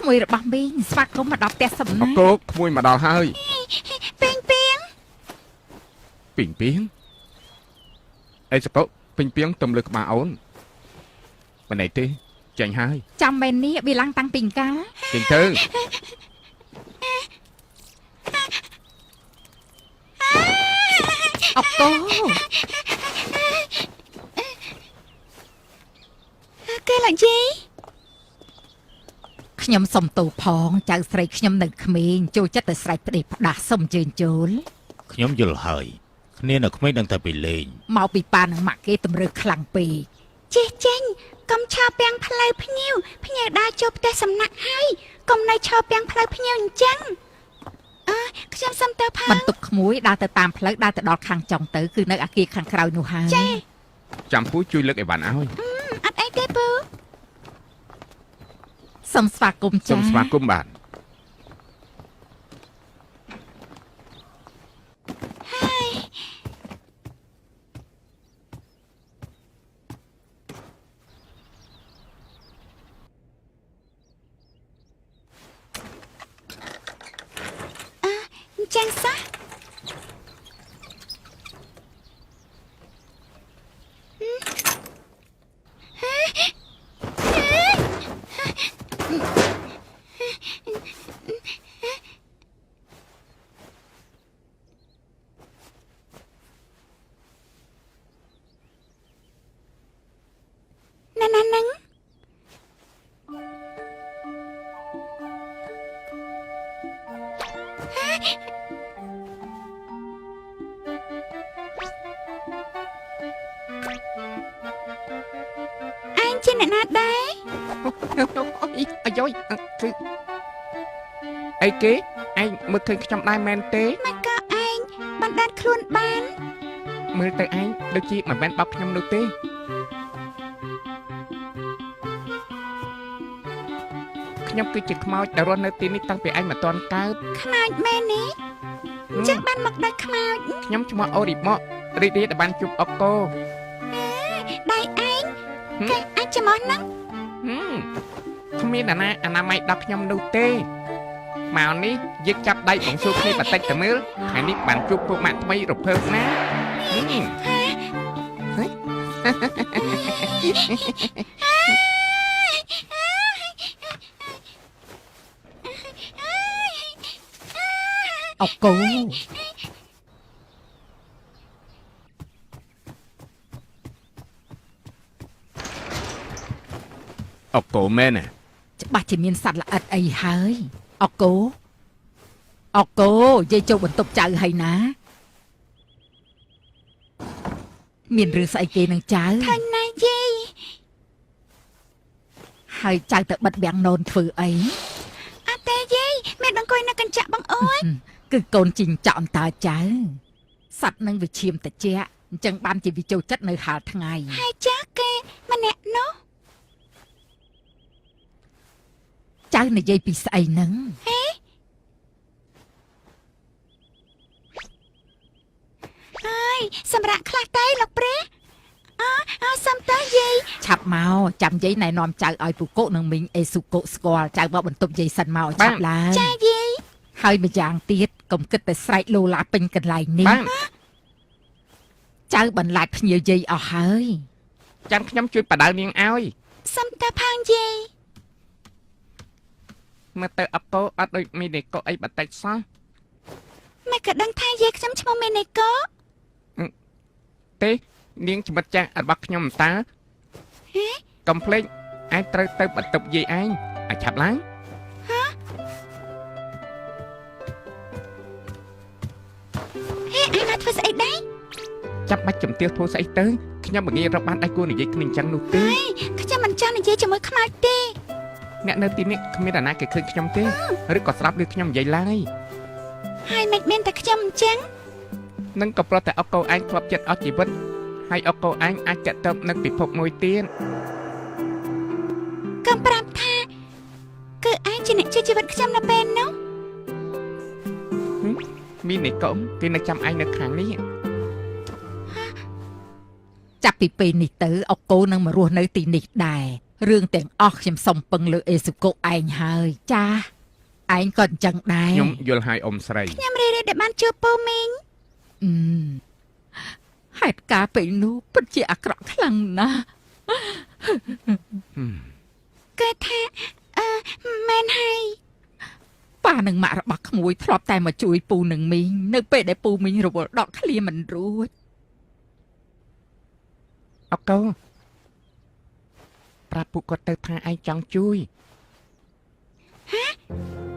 ក្មួយរបស់មីងស្វាគមន៍មកដល់ផ្ទះសំណាក់អកូក្មួយមកដល់ហើយពីងពីងពីងពីងអីសកូពីងពីងទំលើក្បាលអូនមិនណៃទេចាញ់ហើយចាំមែននេះវាឡើងតាំងពីកាលចេញទៅអកកូគេឡាជីខ្ញុំសុំទោសផងចៅស្រីខ្ញុំនៅក្មេងចូលចិត្តតែស្រែកផ្ដេសផ្ដាស់សុំជើញចូលខ្ញុំយល់ហើយគ្នានៅក្មេងដឹងតែពីលេងមកពីប៉ានឹងម៉ាក់គេតម្រើខ្លាំងពេកចេះចេញកុំឆោពាំងផ្លូវភ្ញៀវដើរចូលផ្ទះសំណាក់ហើយកុំនៅឆោពាំងផ្លូវភ្ញៀវអញ្ចឹងខ្ញុំសុំទៅផងបន្ទប់ក្មួយដើរទៅតាមផ្លូវដើរទៅដល់ខាងចុងទៅគឺនៅអាគារខាងក្រោយនោះហើយចាចាំពូជួយលើកអីវ៉ាន់ឲ្យអត់អីទេពូសូមស្វាគមន៍ចាសូមស្វាគមន៍បាទចឹងសោះណាជាអ្នកណាដែរអាយ៉យគឺអីគេឯងមើលឃើញខ្ញុំដែរមែនទេមិនក៏ឯងបានដាច់ខ្លួនបានមើលទៅឯងដូចជាមិនមែនបោកខ្ញុំនោះទេខ្ញុំគឺជាខ្មោចដែលរស់នៅទីនេះតាំងពីឯងមិនទាន់កើតខ្មោចមែនទេចឹងបានមកដល់ខ្មោចខ្ញុំឈ្មោះអូរីម៉ូរីករាយដែលបានជួបអុកកូដៃឯងគេអាចចំោះហ្នឹងគ្មានណាអនាម័យដល់ខ្ញុំនោះទេមកនេះយើងចាប់ដៃបងសួរគ្នាបន្តិចទៅមើលថ្ងៃនេះបានជួបពួកម៉ាក់ថ្មីរភើបណាអកូអកូមែនណាច្បាស់ជាមានសត្វល្អិតអីហើយអកូយាយចូលបន្ទប់ចៅហើយណាមានរឿងស្អីគេនឹងចៅខាងណាយាយហើយចៅទៅបិទវាំងនោនធ្វើអីអត់ទេយាយមានអង្គុយនៅកញ្ចក់បងអូនគឺកូនជីងចောင်းតើចៅសត្វនឹងវាឈាមតិចអញ្ចឹងបានជាវាចូលចិត្តនៅហាលថ្ងៃហើយចាស់គេម្នាក់នោះចៅនិយាយពីស្អីហ្នឹងហើយសម្រាប់ខ្លះទៅលោកព្រះសំតើយាយឆាប់មកចាំយាយណែនាំចៅឲ្យពូកុនឹងមីងអេស៊ូកុស្គាល់ចៅមកបន្ទប់យាយសិនមកឆាប់ឡើងចាយាយហើយម្យ៉ាងទៀតកុំគិតតែស្រែកលោឡាពេញកន្លែងនេះចៅបន្លាចភ្ញៀវយាយអស់ហើយចាំខ្ញុំជួយបដៅនាងឲ្យសំតើផងយាយមើលទៅអកូអត់ដូចមីនេកូអីបន្តិចសោះម៉ែក៏ដឹងថាយាយខ្ញុំឈ្មោះមីនេកូទេនាងច្មិតចាស់របស់ខ្ញុំតើកុំភ្លេចឯងត្រូវទៅបន្ទប់យាយឯងឲ្យឆាប់ឡើងឯងធ្វើស្អីដែរចាប់បាច់ជំទាវធ្វើស្អីទៅខ្ញុំមិនងាយរកបានដៃគូនិយាយគ្នាអញ្ចឹងនោះទេខ្ញុំមិនចង់និយាយជាមួយខ្មោចទេអ្នកនៅទីនេះគ្មានអ្នកណាគេឃើញខ្ញុំទេឬក៏ស្រាប់ឬខ្ញុំនិយាយឡើយហើយមិនមែនតែខ្ញុំអញ្ចឹងនឹងក៏ប្រតែអកូឯងធ្លាប់ចិត្តអស់ជីវិតហើយអកូឯងអាចចាក់ទៅនឹងពិភពមួយទៀតកំប្រាប់ថាគឺឯងជាអ្នកជួយជីវិតខ្ញុំនៅពេលនោះមីនីកូគេនៅចាំឯងនៅខាងនេះចាប់ពីពេលនេះទៅអកូនឹងមករស់នៅទីនេះដែរ រឿងទាំងអស់ខ្ញុំសុំពឹងលើអេសុកូឯងហើយចាឯងក៏អញ្ចឹងដែរ ខ្ញុំយល់ហើយអ៊ំស្រី ខ្ញុំរីដែលបានជួបពូមីងហេតុការណ៍ពេលនោះពិតជាអាក្រក់ខ្លាំងណាស់គេថាមែនហើយប៉ានឹងម៉ាក់របស់ក្មួយធ្លាប់តែមកជួយពូនឹងមីងនៅពេលដែលពូមីងរវល់ដកឃ្លាមិនរួច អកូប្រាប់ពួកគាត់ទៅថាឯងចង់ជួយ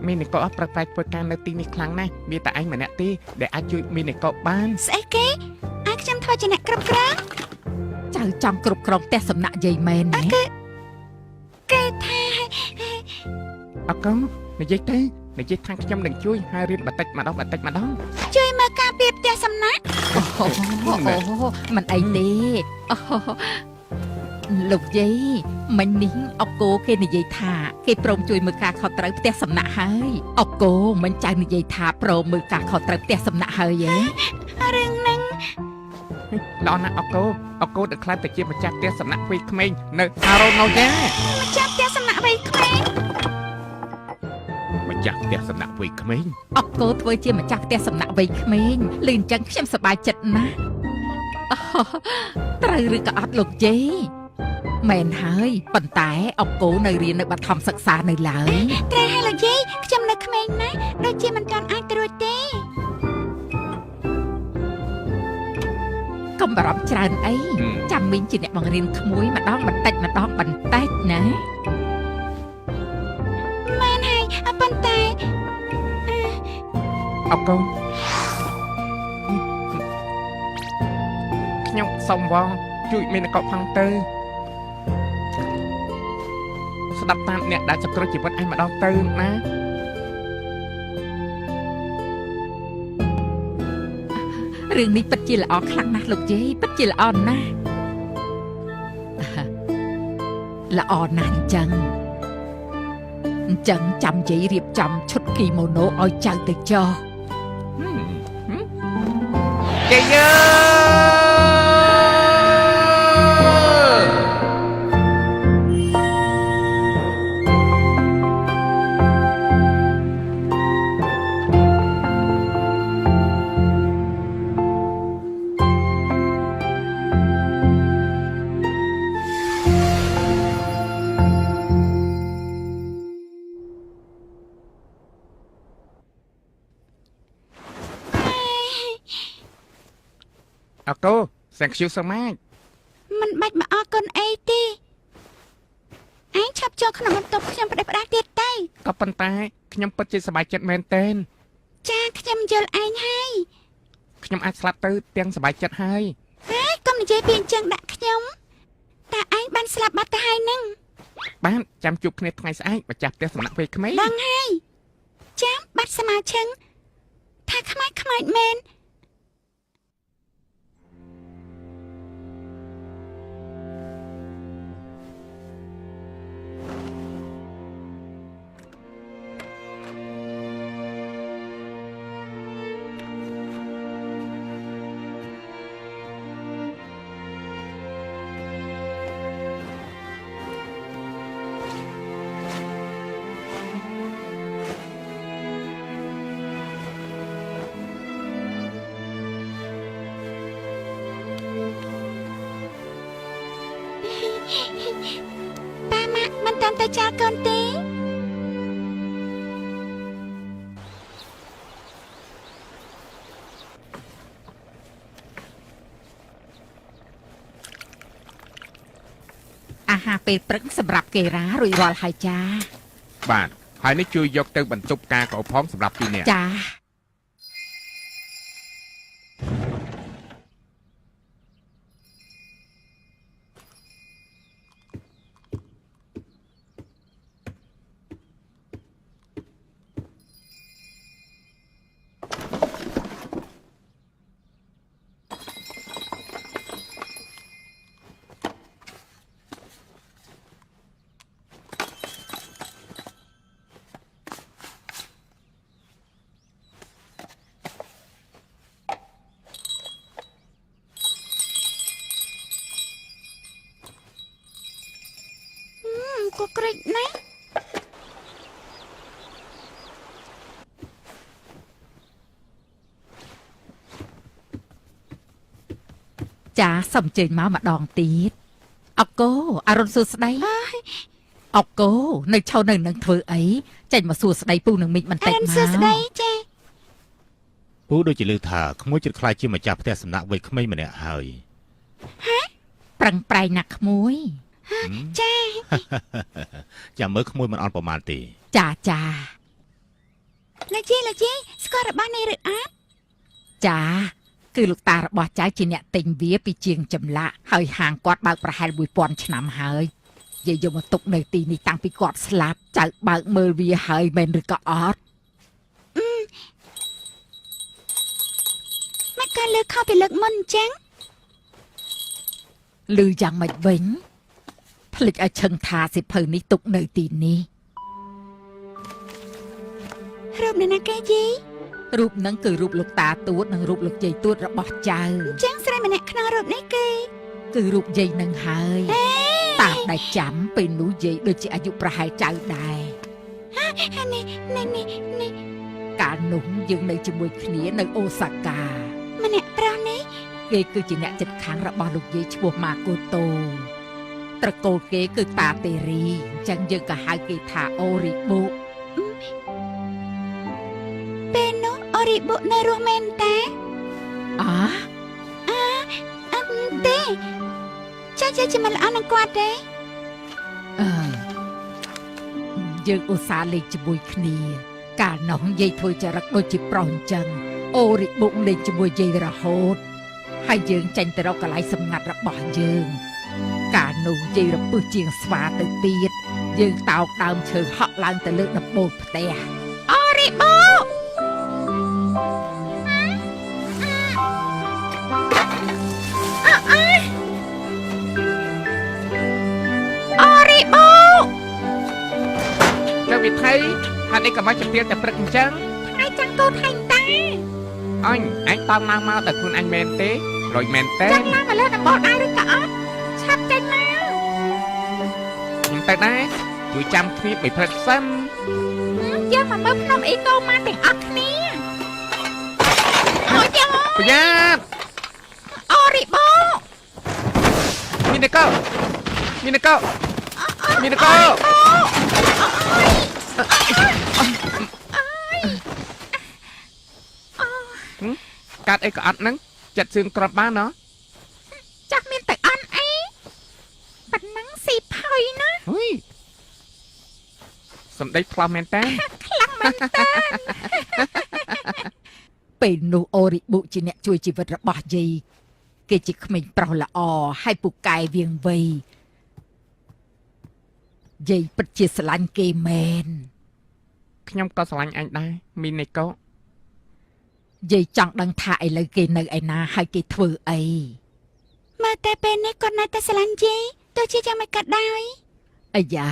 មីនីកូអត់ប្រកែកធ្វើការនៅទីនេះខ្លាំងណាស់មានតែឯងម្នាក់ទេដែលអាចជួយមីនីកូបាន ស្អីគេឲ្យខ្ញុំធ្វើជាអ្នកគ្រប់គ្រងចៅចង់គ្រប់គ្រងផ្ទះសំណាក់យាយមែនទេគេថា អកូនិយាយទៅនិយាយថាខ្ញុំនឹងជួយហើយរៀនបន្តិចម្ដងជួយមើលការពារផ្ទះសំណាក់អូមិនអីទេលោកយាយមិញនេះអកគោគេនិយាយថាគេព្រមជួយមើលការខុសត្រូវផ្ទះសំណាក់ហើយអកគោមិញចៅនិយាយថាព្រមមើលការខុសត្រូវផ្ទះសំណាក់ហើយរឿងហ្នឹង ល្អណាស់អកូនឹងខ្លាចតែជាម្ចាស់ផ្ទះសំណាក់វ័យក្មេងនៅអារ៉ូណូយ៉ា ម្ចាស់ផ្ទះសំណាក់វ័យក្មេង ម្ចាស់ផ្ទះសំណាក់វ័យក្មេង អកគោធ្វើជាម្ចាស់ផ្ទះសំណាក់វ័យក្មេងលឺអញ្ចឹងខ្ញុំសប្បាយចិត្តណាស់ត្រូវឬក៏អត់លោកយាយមែនហើយប៉ុន្តែអកគោនៅរៀននៅបឋមសិក្សានៅឡើយត្រូវហើយលោកយាយខ្ញុំនៅក្មេងណាស់ដូចជាមិនទាន់អាចត្រួតទេកុំបារម្ភច្រើនអីចាំមីងជាអ្នកបង្រៀនក្មួយម្ដងបន្តិចម្ដងបន្តិចណាមែនហើយប៉ុន្តែ អកូខ្ញុំសុំវងជួយមីនីកូផងទៅស្ដាប់តាមអ្នកដែលចក្រុជីវិតឯងម្ដងទៅណារឿងនេះពិតជាល្អខ្លាំងណាស់លោកយាយពិតជាល្អណាស់ល្អណាស់អញ្ចឹងចាំយាយរៀបចំឈុតគីម៉ូណូឲ្យចៅទៅចោះ គេយើ អកូ thank you so much មិនបាច់មកអរគុណអីទេឯងឆាប់ចូលក្នុងបន្ទប់ខ្ញុំផ្ដេសផ្ដាស់ទៀតទៅ ក៏ប៉ុន្តែខ្ញុំពិតជាសប្បាយចិត្តមែនទែន ចាខ្ញុំយល់ឯងហើយ ខ្ញុំអាចស្លាប់ទៅទាំងសប្បាយចិត្តហើយក ុំនិយាយពីអញ្ចឹងដាក់ខ្ញុំតែឯងបានស្លាប់បាត់ទៅហើយនឹង បានចាំជួបគ្នាថ្ងៃស្អែកម្ចាស់ផ្ទះសំណាក់វ័យក្មេង ដឹងហើយចាំបាត់សមាឈឹងថាខ្មាច់ខ្មាច់មែន ប៉ាម៉ាក់មិនតាន់ទៅចាស់កូនទេអាហារពេលព្រឹកសម្រាប់គេរ៉ារួចរាល់ហើយចា បាទហើយនេះជួយយកទៅបន្ទប់ការកោផងសម្រាប់ពីអ្នក ចា ក្រិចណាស់ចាសូមអញ្ជើញមកម្ដងទៀតអកូអរុនសួស្ដីអកូនៅឈរនៅនឹងធ្វើអីចេញមកសួស្ដីពូនឹងមីងបន្តិចមកសួស្ដីចា ពូដូចជាលើថាក្មួយចិត្តខ្លាចជាម្ចាស់ផ្ទះសំណាក់វ័យក្មេងម្នាក់ហើយ ប្រឹងប្រែងណាស់ក្មួយចា ចាំមើលក្មួយមិនអន់ប្រមាណទេ ចាចាលោកជីស្គាល់របស់នេះឬអត់ចាគឺលោកតារបស់ចៅជាអ្នកទិញវាពីជាងចម្លាក់ហើយហាងគាត់បើកប្រហែល 1000 ឆ្នាំហើយយាយយកមកទុកនៅទីនេះតាំងពីគាត់ស្លាប់ចៅបើកមើលវាហើយមែនឬក៏អត់មកកាលលើខោពីលើកមុនអញ្ចឹងឮយ៉ាងម៉េចវិញភ្លេចឲ្យឈឹងថាសិភៅនេះទុកនៅទីនេះរូបណាគេជីរូបហ្នឹងគឺរូបលោកតាទួតនិងរូបលោកយាយទួតរបស់ចៅអញ្ចឹងស្រីម្នាក់ក្នុងរូបនេះគឺរូបយាយនឹងហើយតាមដែលចាំពេលនោះយាយដូចជាអាយុប្រហែលចៅដែរនេះកាលនោះយើងនៅជាមួយគ្នានៅអូសាកាម្នាក់ប្រុសនេះគេគឺជាអ្នកចិត្តខាងរបស់លោកយាយឈ្មោះម៉ាកូតូត្រកូលគេគឺតាតេរីអញ្ចឹងយើងក៏ហៅគេថាអូរីបូពេលនោះអូរីបូនៅរស់មែនតាអត់ទេចាចាំមិនល្អនឹងគាត់ទេយើងឧស្សាហ៍លេងជាមួយគ្នាកាលនោះយាយធ្វើចរិតដូចជាប្រុសអញ្ចឹងអូរីបូលេងជាមួយយាយរហូតហើយយើងចាញ់ទៅរកកន្លែងសម្ងាត់របស់យើងកាលនោះយាយរពឹសជាងស្វាទៅទៀតយើងតោកដើមឈើហក់ឡើងទៅលើដំបូលផ្ទះអូរីបូអូរីបូនៅវិថីហាត់នេះក៏មកជំទាវតែព្រឹកអញ្ចឹងថ្ងៃចាំងកូនហាញ់តាអញតង់ឡើងមកតែខ្លួនអញមែនទេរយមែនទេចាំឡើងមកលើដំបូលដែរឬក៏អត់ឆាប់ចេញមកខ្ញុំទៅដែរជួយចាំគ្នាបីព្រឹកសិនយកមកមើលភ្នំអេកូម៉ាទាំងអស់គ្នាអូយប្រយ័ត្នអូរីបូមីនកោកាត់អីក៏អត់ហ្នឹងចិត្តសឿងក្របបានណោះចាស់មានតែអន់អីប៉ុណ្ណឹងស៊ីផុយណាហ៊ុយសំដីខ្លាំងមែនតើខ្លាំងមែនតើពេលនោះអូរីបុជាអ្នកជួយជីវិតរបស់យាយគេជាក្មេងប្រុសល្អហើយពូកែវៀងវៃយាយពិតជាស្រឡាញ់គេមែនខ្ញុំក៏ស្រឡាញ់អញដែរមីនីកូយាយចង់ដឹងថាឥឡូវគេនៅឯណាហើយគេធ្វើអីមើលតែពេលនេះគាត់នៅតែស្រឡាញ់យាយទោះជាយ៉ាងម៉េចក៏ដោយអាយ៉ា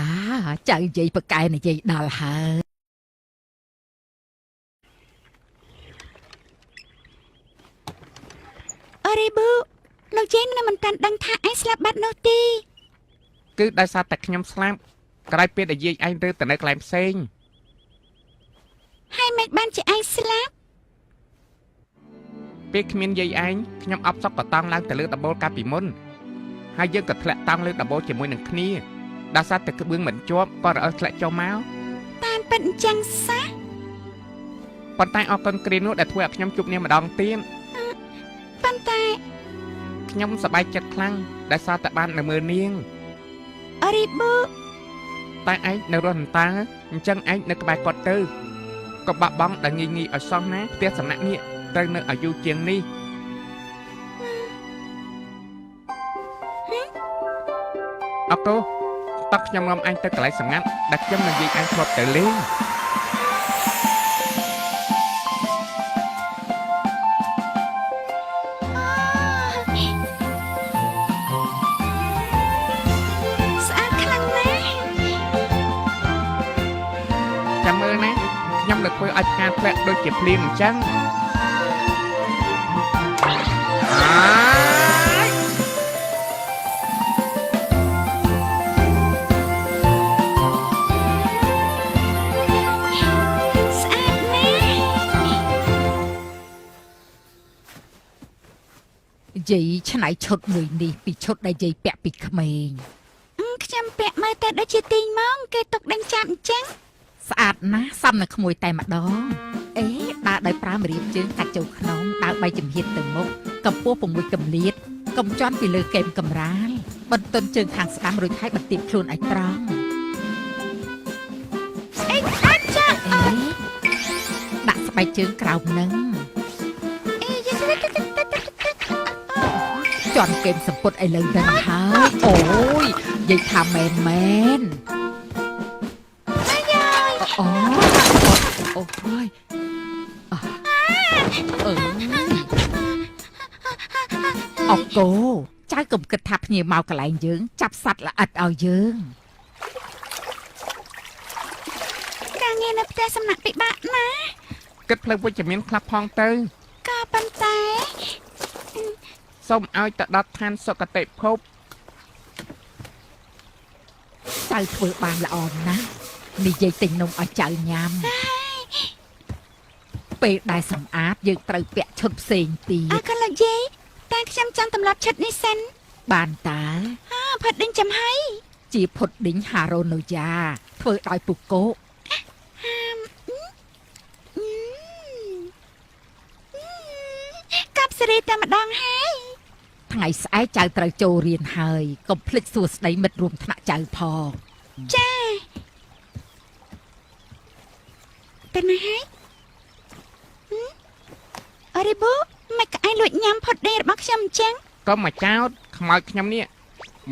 ចៅយាយប្រកែនិយាយដល់ហើយអូរីប៊ូលោកយាយនៅមិនតាន់ដឹងថាឯងស្លាប់បាត់នោះទេគឺដោយសារតែខ្ញុំស្លាប់ក្រោយពេលដែលយាយឯងរើទៅនៅកន្លែងផ្សេងហើយមិនបានជាឯងស្លាប់ពេលគ្មានយាយឯងខ្ញុំអបសក់ក៏តង់ឡើងទៅលើដំបូលកាលពីមុនហើយយើងក៏ធ្លាក់តង់លើដំបូលជាមួយនឹងគ្នាដោយសារតែក្បឿងមិនជាប់ក៏រអិសធ្លាក់ចុះមកតាមពិតអញ្ចឹងសោះប៉ុន្តែអរគុណគ្រានោះដែលធ្វើឲ្យខ្ញុំជួបនាងម្ដងទៀតប៉ុន្តែខ្ញុំសប្បាយចិត្តខ្លាំងដែលសារតែបាននៅមើលនាងអូរីប៊ូតែឯងនៅរស់នតាអញ្ចឹងឯងនៅក្បែរគាត់ទៅក៏បាក់បង់ដែលងាយឲ្យសោះណាផ្ទះសំណាក់នេះត្រូវនៅអាយុជាងនេះអកូតោះខ្ញុំនាំអញទៅកន្លែងសម្ងាត់ដែលខ្ញុំនឹងនិយាយអញធ្លាប់ទៅលេងស្អាតខ្លាំងណាស់ចាំមើលណាខ្ញុំនឹងធ្វើឲ្យផ្កាធ្លាក់ដូចជាភ្លៀងអញ្ចឹង យាយឆ្នៃឈុតមួយនេះពីឈុតដែលយាយពាក់ពីក្មេង ខ្ញុំពាក់មើលតែដូចជាទីងម៉ងគេទុកដេញចាប់អញ្ចឹង ស្អាតណាស់សំនៅក្មួយតែម្ដងអេដើរដោយប្រើម្រាមជើងកាច់ចូលក្នុងដើរ3ជំហានទៅមុខកម្ពស់6កម្លៀតកុំជន់ពីលើកែមកំរាលបន្ទន់ជើងខាងស្ដាំរួចហើយបន្ទាបខ្លួនឲ្យត្រង់ ស្អីស្អាតចាស់ អេដាក់ស្បែកជើងក្រោមនឹង អេយេ ជន់កែមសម្ពុតឥឡូវនឹងហើយអូយយាយថាមែនមែនអូអូយអកូចៅកុំគិតថាភ្ញៀវមកកន្លែងយើងចាប់សัตว์ល្អិតឲ្យយើង ការងារនៅផ្ទះសំណាក់ពិបាកណាស់ គិតផ្លូវវិជ្ជមានខ្លះផងទៅ ក៏ប៉ុន្តែ សូមឲ្យទៅដល់ឋានសុគតិភព ចៅធ្វើបានល្អណាស់និយាយទិញនំឲ្យចៅញ៉ាំពេលដែលសម្អាតយើងត្រូវពាក់ឈុតផ្សេងទៀ អើ ត កូនលោកយាយតែខ្ញុំចង់ទម្លាប់ឈិតនេះសិន បានតើ ផាត់ដេញចំហៃ ជាផុតឌីងហារ៉ូណូយ៉ាធ្វើដោយពូកូ កាប់សេរីតែម្ដងហើយ ថ្ងៃស្អែកចៅត្រូវចូលរៀនហើយកុំភ្លេចសួស្ដីមិត្តរួមថ្នាក់ចៅផង ចាទៅណាហើយអរិបូមិនក្អែលួចញ៉ាំផុតដេញរបស់ខ្ញុំអញ្ចឹង ក៏មកចោតខ្មោចខ្ញុំនេះ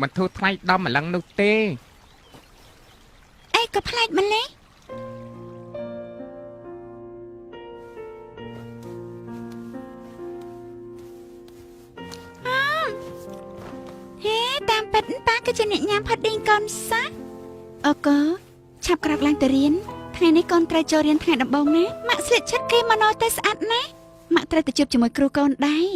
មិនធូរថ្លៃដល់ម្លឹងនោះទេ អីក៏ប្លែកម្លេះហេតាមពិតតាគឺជាអ្នកញ៉ាំផុតដេញកូនសាអូកូឆាប់ក្រោកឡើងទៅរៀនថ្ងៃនេះកូនត្រូវចូលរៀនថ្ងៃដំបូងណាម៉ាក់ស្លៀកឈិតគេមកណោទៅស្អាតណាស់ម៉ាក់ត្រូវទៅជួបជាមួយគ្រូកូនដែរ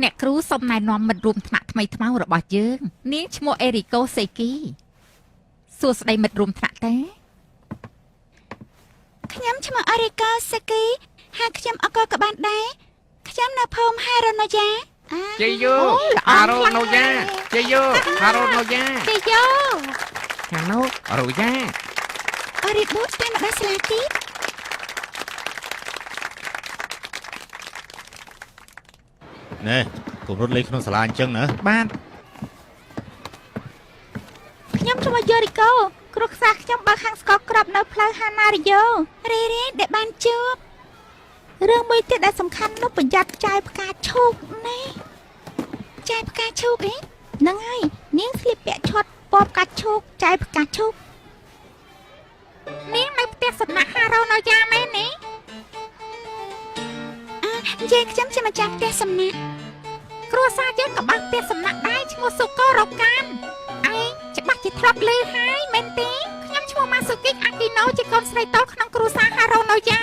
អ្នកគ្រូសូមណែនាំមិត្តរួមថ្នាក់ថ្មីថ្មោងរបស់យើងនាងឈ្មោះអេរីកូសេគីសួស្ដីមិត្តរួមថ្នាក់ទេ ខ្ញុំឈ្មោះអរិកាសេគីហើយខ្ញុំអកក៏បានដែរខ្ញុំនៅភូមិហារ៉ូណូយ៉ា ជ័យយោហារ៉ូណូយ៉ាជ័យយោហារ៉ូណូយ៉ា ទេយោ ខាងនោះរូយ៉ា អរិបូស្តាមដល់ស្លាទី ណែកុំរត់លេងក្នុងសាលាអញ្ចឹងណា បាទ ខ្ញុំឈ្មោះយូរីកូគ្រូខ្សាខ្ញុំបើកខាងស្កក្របនៅផ្លូវហាណារីយ៉ូរីរីដែលបានជួបរឿងមួយទៀតដែលសំខាន់នោះប្រយ័ត្នចាយផ្កាឈូកណាចាយផ្កាឈូកអីហ្នឹងហើយនាងស្លៀកពាក់ឈុតពណ៌ផ្កាឈូកចាយផ្កាឈូក នាងនៅផ្ទះសំណាក់ហារ៉ូណូយ៉ាមែនទេ យាយខ្ញុំជាម្ចាស់ផ្ទះសំណាក់ គ្រួសារយើងក៏បានផ្ទះសំណាក់ដែរឈ្មោះសុកូរ៉ូកានឯងច្បាស់ជាធ្លាប់ឮហើយមែនទេខ្ញុំឈ្មោះម៉ាស៊ូគីអាគីណូជាកូនស្រីតូចក្នុងគ្រួសារហារ៉ូណូយ៉ា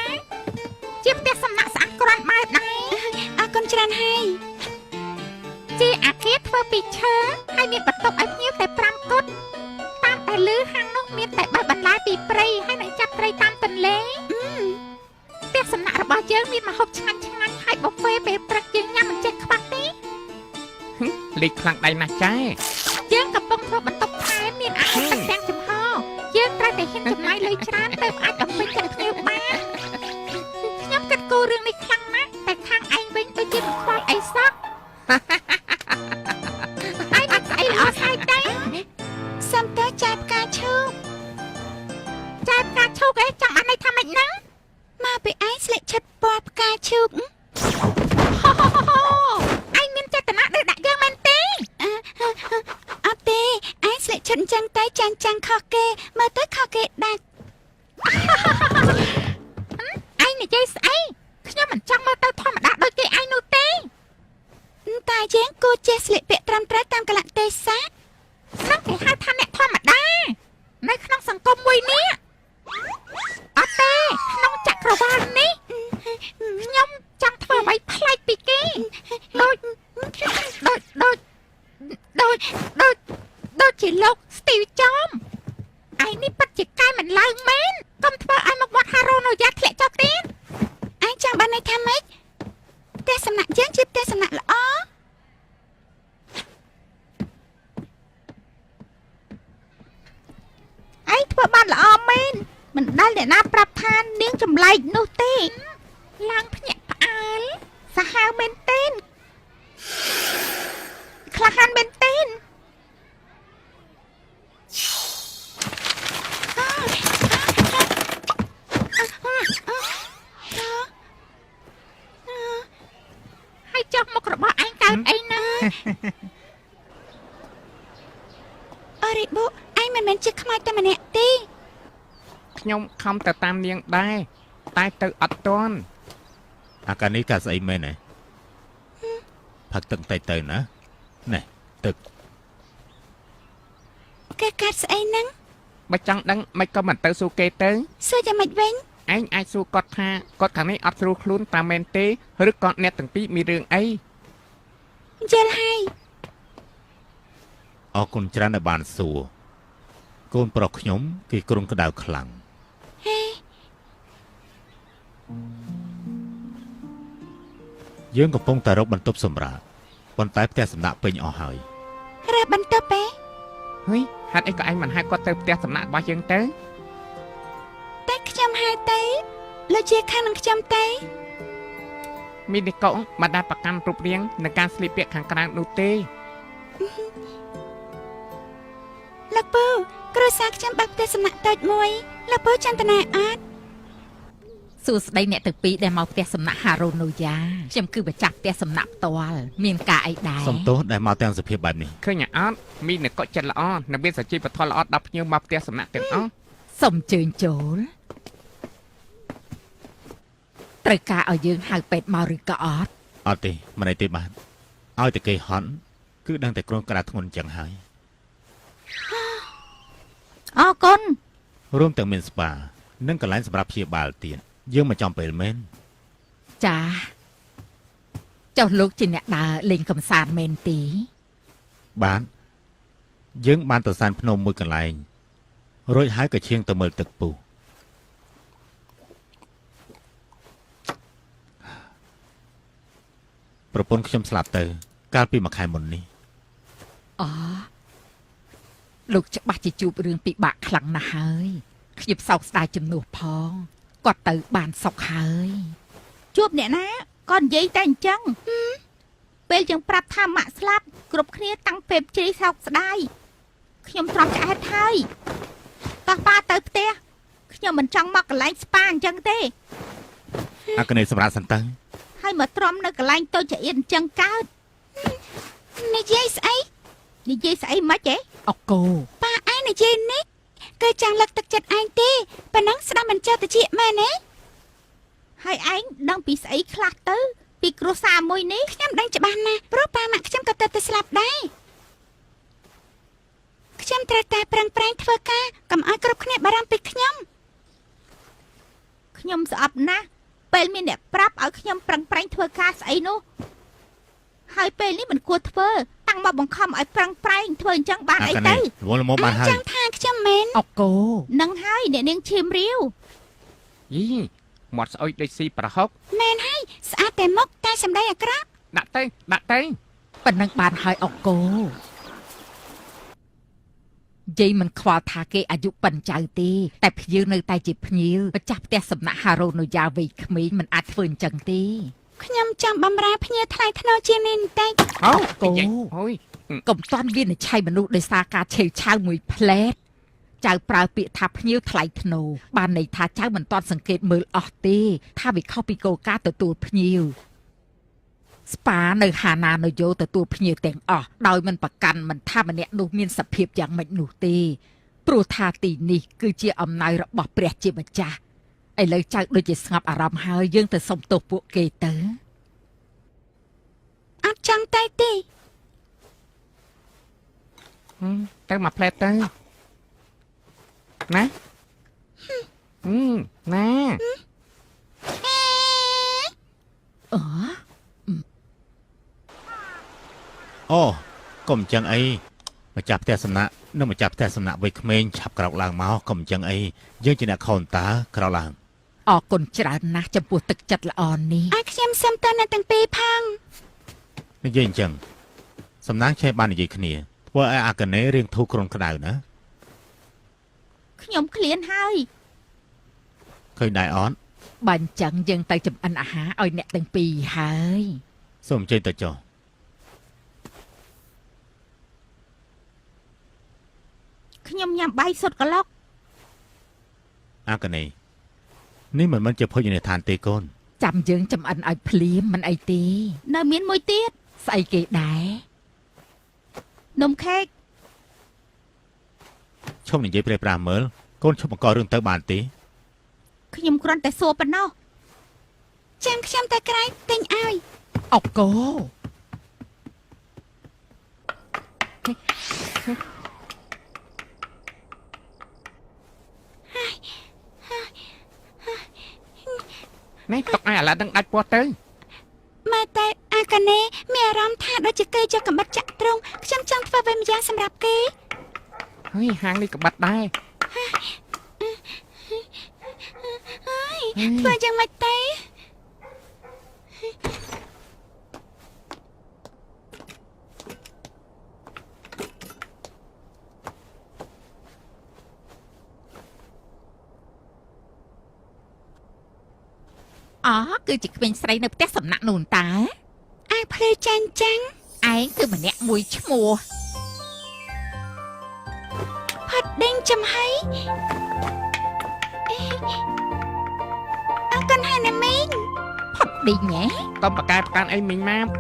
ជាផ្ទះសំណាក់ស្អាតក្រាន់បែបដែរ អរគុណច្រើនហើយ ជាអាគារធ្វើពីឈើហើយមានបន្ទប់ឲ្យភ្ញៀវតែ5គត់តាមតែឮហាងនោះមានតែបេះបន្លែពីព្រៃហើយនឹងចាប់ត្រីតាមទន្លេផ្ទះសំណាក់របស់យើងមានម្ហូបឆ្ងាញ់ៗហើយប៊ូហ្វេពេលព្រឹកយើងញ៉ាំមិនចេះខ្វះទេ លេខខ្លាំងដៃណាស់ចែ យើងកំពុងធ្វើបន្ទប់ថែមមានអាហារទាំងចំហយើងត្រូវតែហ៊ានចំណាយលុយច្រើនទៅអាចបំពេញចិត្តភ្ញៀវបានខ្ញុំគិតគូររឿងនេះខ្លាំងណាស់តែខាងឯងវិញដូចជាមិនខ្វល់អីសោះឯងអត់ស្អីល្អស្អីទេ សំតើចាយផ្កាឈូក ចាយផ្កាឈូកឯងចង់បានន័យថាម៉េចហ្នឹង មកពីឯងស្លៀកឈិតពណ៌ផ្កាឈូក ហូហូហូឯងមានចេតនាដូចដាក់យើងមែនទេ អត់ទេឯងស្លៀកឈិតអញ្ចឹងតែចាញ់ខុសគេមើលទៅខុសគេដាច់ ឯងនិយាយស្អីខ្ញុំមិនចង់មើលទៅធម្មតាដូចគេឯងនោះទេ តែយើងគួរចេះស្លៀកពាក់ត្រឹមត្រូវតាមកលៈទេសៈ ហ្នឹងគេហៅថាអ្នកធម្មតានៅក្នុងសង្គមមួយនេះអត់ទេក្នុងចក្រវាលនេះខ្ញុំចង់ធ្វើអ្វីប្លែកពីគេដូចជាលោក Steve Jobs ឯនេះពិតជាកែមិនឡើងមែនកុំធ្វើឲ្យមកវត្តហារ៉ូណូយ៉ាធ្លាក់ចុះទៀត ឯងចង់បានន័យថាម៉េចផ្ទះសំណាក់យើងជាផ្ទះសំណាក់ល្អ បែកនោះទេឡើងភ្ញាក់ផ្អើលសាហាវមែនទេក្លាហានមែនទេហើយចុះមុខរបស់ឯងកើតអីណាអរិបុឯងមិនមែនជាខ្មោចតែម្នាក់ទេ ខ្ញុំខំទៅតាមនាងដែរតែទៅអត់ទាន់ អាការនេះកាស្អីមែនហ៎ផឹកទឹកទៅណាណែទឹក គេកាត់ស្អីហ្នឹង បើចង់ដឹងមិនក៏មិនទៅសួរគេទៅ សួរយ៉ាងម៉េចវិញ ឯងអាចសួរគាត់ថាគាត់ខាងនេះអត់ស្រួលខ្លួនតាមមែនទេឬក៏អ្នកទាំងពីរមានរឿងអី យល់ហើយ អរគុណច្រើនដែលបានសួរកូនប្រុសខ្ញុំគេគ្រុនក្តៅខ្លាំង ហេ យើងកំពុងតែរកបន្ទប់សម្រាប់ប៉ុន្តែផ្ទះសំណាក់ពេញអស់ហើយ រើបន្ទប់ទេ ហុយហេតុអីក៏ឯងមិនហៅគាត់ទៅផ្ទះសំណាក់របស់យើងទៅ តែខ្ញុំហៅទេលោកជាខាងនឹងខ្ញុំទេ មីនីកូមិនដែលប្រកាន់រូបរាងនឹងការស្លៀកពាក់ខាងក្រៅនោះទេ លោកពូគ្រួសារខ្ញុំបាក់ផ្ទះសំណាក់តូចមួយលោកពូចន្ទនាអត់ សួស្ដីអ្នកទាំងពីរដែលមកផ្ទះសំណាក់ហារ៉ូណូយ៉ាខ្ញុំគឺម្ចាស់ផ្ទះសំណាក់ផ្ទាល់មានការអីដែរ សំទោសដែលមកទាំងសភាពបែបនេះ ឃើញអត់មីនីកូចិត្តល្អនិងមានសជីវធម៌ល្អដល់ភ្ញៀវមកផ្ទះសំណាក់ទាំងអស់ សូមអញ្ជើញចូលត្រូវការឲ្យយើងហៅពេទ្យមកឬក៏អត់ អត់ទេមិនអីទេបាទឲ្យតែគេហន់គឺដឹងតែគ្រុនក្តៅធ្ងន់ចឹងហើយ អរគុណ រួមទាំងមានស្ប៉ានិងកន្លែងសម្រាប់ព្យាបាលទៀតយើងមកចំពេលមែន ចាចុះលោកជាអ្នកដើរលេងកំសាន្តមែនទេ បាទយើងបានទៅសានភ្នំមួយកន្លែងរួចហើយក៏ឈៀងទៅមើលទឹកពុះប្រពន្ធខ្ញុំស្លាប់ទៅកាលពីមួយខែមុននេះ អូលោកច្បាស់ជាជួបរឿងពិបាកខ្លាំងណាស់ហើយខ្ញុំសោកស្ដាយជំនួសផងគាត់ទៅបានសុខហើយ ជួបអ្នកណាក៏និយាយតែអញ្ចឹងពេលយើងប្រាប់ថាម៉ាក់ស្លាប់គ្រប់គ្នាតាំងពេលជ្រៃសោកស្ដាយខ្ញុំទ្រាំឆ្អែតហើយតោះប៉ាទៅផ្ទះខ្ញុំមិនចង់មកកន្លែងស្ប៉ាអញ្ចឹងទេ អាកណេសម្រាប់សិនទៅ ហើយមកទ្រាំនៅកន្លែងតូចចៀនអញ្ចឹងកើតនិយាយស្អីមិនហ៎ អកូ ប៉ាឯងនិយាយនេះគឺចង់លើកទឹកចិត្តឯងទេប៉ណ្ណឹងស្ដាប់មិនចេះតិចមែនទេហើយឯងដឹងពីស្អីខ្លះទៅពីគ្រួសារមួយនេះខ្ញុំដឹងច្បាស់ណាស់ព្រោះប៉ាម៉ាក់ខ្ញុំក៏ទៅស្លាប់ដែរខ្ញុំត្រូវតែប្រឹងប្រែងធ្វើការកុំឲ្យគ្រប់គ្នាបារម្ភពីខ្ញុំស្អប់ណាស់ពេលមានអ្នកប្រាប់ឲ្យខ្ញុំប្រឹងប្រែងធ្វើការស្អីនោះហើយពេលនេះមិនគួរធ្វើតាំងមកបង្ខំឲ្យប្រឹងប្រែងធ្វើអញ្ចឹងបានអីទៅ វល់មកបានហើយ ចង់ថាខ្ញុំមែន អកូ នឹងហើយអ្នកនាងឈាមរាវ យីមាត់ស្អុយដូចស៊ីប្រហុក មែនហើយស្អាតតែមុខតែសម្ដីអាក្រក់ ដាក់ទៅ ប៉ុណ្ណឹងបានហើយអកូយាយមិនខ្វល់ថាគេអាយុប៉ុនចៅទេតែភ្ញៀវនៅតែជាភ្ញៀវម្ចាស់ផ្ទះសំណាក់ហារ៉ូណូយ៉ាវ័យក្មេងមិនអាចធ្វើអញ្ចឹងទេ ខ្ញុំចង់បំរើភ្ញៀវថ្លៃថ្នូរជាងនេះបន្តិច អូ កូ ហុយក ុំតាន់វិនិច្ឆ័យមនុស្សដោយសារការឆេវឆាវមួយផ្លែតចៅប្រើពាក្យថាភ្ញៀវថ្លៃថ្នូរបានន័យថាចៅមិនតាន់សង្កេតមើលអស់ទេថាវាខុសពីគោលការណ៍ទទួលភ្ញៀវស្ប៉ានៅហាណានយោទទួលភ្ញៀវទាំងអស់ដោយមិនប្រកាន់មិនថាម្នាក់នោះមានសភាពយ៉ាងម៉េចនោះទេព្រោះថាទីនេះគឺជាអំណោយរបស់ព្រះជាម្ចាស់ឥឡូវចៅដូចជាស្ងប់អារម្មណ៍ហើយយើងទៅសុំទោសពួកគេទៅ អត់ចង់ទៅទេ ទៅមកផ្លែតទៅណាណា អឺ អូកុំចឹងអីម្ចាស់ផ្ទះសំណាក់និងម្ចាស់ផ្ទះសំណាក់វ័យក្មេងឆាប់ក្រោកឡើងមកកុំចឹងអីយើងជាអ្នកខូនតាក្រោកឡើង អរគុណច្រើនណាស់ចំពោះទឹកចិត្តល្អនេះ ឲ្យខ្ញុំសុំទៅនៅទាំងពីរផង និយាយអញ្ចឹងសំណាងឆេះបាននិយាយគ្នាធ្វើឲ្យអាកណេរៀងធូរគ្រុនក្តៅណា ខ្ញុំឃ្លានហើយ ឃើញដែរអត់ បាញ់ចឹងយើងទៅចំអិនអាហារឲ្យអ្នកទាំងពីរហើយ សូមចេញទៅចុះ ខ្ញុំញ៉ាំបាយសុទ្ធកន្លុក អាកណីនេះមិនមែនជាភោជនីយដ្ឋានទេកូន ចាំយើងចំអិនឲ្យភ្លាមមិនអីទេ នៅមានមួយទៀត ស្អីគេដែរ នំខេក ឈប់និយាយព្រេះប្រាស់មើលកូនឈប់បង្ករឿងទៅបានទេ ខ្ញុំគ្រាន់តែសួរប៉ុណ្ណោះចាំខ្ញុំតែក្រែងទិញឲ្យ អុកកោ នេះទុកឲ្យអាឡាដឹងដាច់ពោះទៅ មើលតែអាកាណេមានអារម្មណ៍ថាដូចជាគេចុះកំបិតចាក់ត្រង់ខ្ញុំចង់ធ្វើវាម្យ៉ាងសម្រាប់គេ ហើយហាងនេះក៏បាត់ដែរ ធ្វើយ៉ាងម៉េចទៅ អូគឺជាក្មេងស្រីនៅផ្ទះសំណាក់នោះតា អាយភ្លឺចាញ់ចាំង ឯងគឺម្នាក់មួយឈ្មោះ ផាត់ដេញចំហៃអើកូនហើយណាមីង ផុតឌីងហ៎ កុំប្រកែប្រកាន់អីមីងម៉ាប់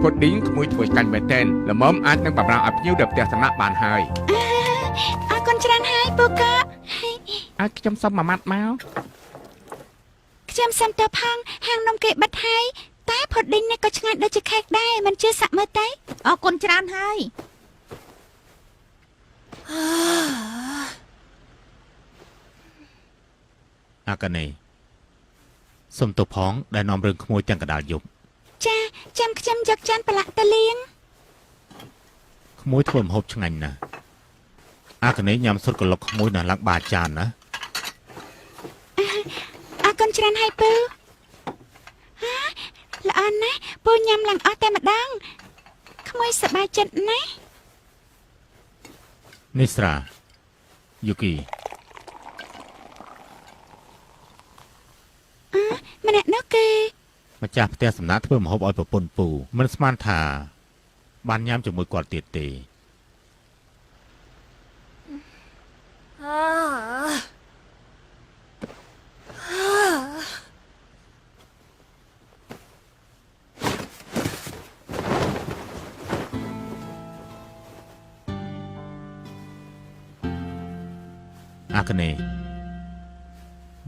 ពុតឌីងក្មួយធ្វើកាញ់មែនទែនល្មមអាចនឹងបម្រើឲ្យភ្ញៀវដល់ផ្ទះសំណាក់បានហើយ អើកូនច្រើនហើយពូកោ ឲ្យខ្ញុំសុំមួយម៉ាត់មក ខ្ញុំសុំទៅផងហាងនំគេបិទហើយតែផុតដេញនេះក៏ឆ្ងាញ់ដូចជាខេកដែរមិនជឿសាក់មើលទៅអរគុណច្រើនហើយ អាកណីសូមទោសផងដែលនាំរឿងក្មួយទាំងកដាលយប់ ចាចាំខ្ញុំយកចានប្រឡាក់ទៅលាង ក្មួយធ្វើម្ហូបឆ្ងាញ់ណាស់អាកណីញ៉ាំសុទ្ធកន្លុកក្មួយណាស់ឡើងបាចានណា អរគុណច្រើនហើយពូហាល្អណាស់ពូញ៉ាំឡើងអស់តែម្ដងក្មួយសប្បាយចិត្តណាស់ នេះស្រាយូគី ម្នាក់នោះគឺ ម្ចាស់ផ្ទះសំណាក់ធ្វើម្ហូបឲ្យប្រពន្ធពូមិនស្មានថាបានញ៉ាំជាមួយគាត់ទៀតទេ អាកណេ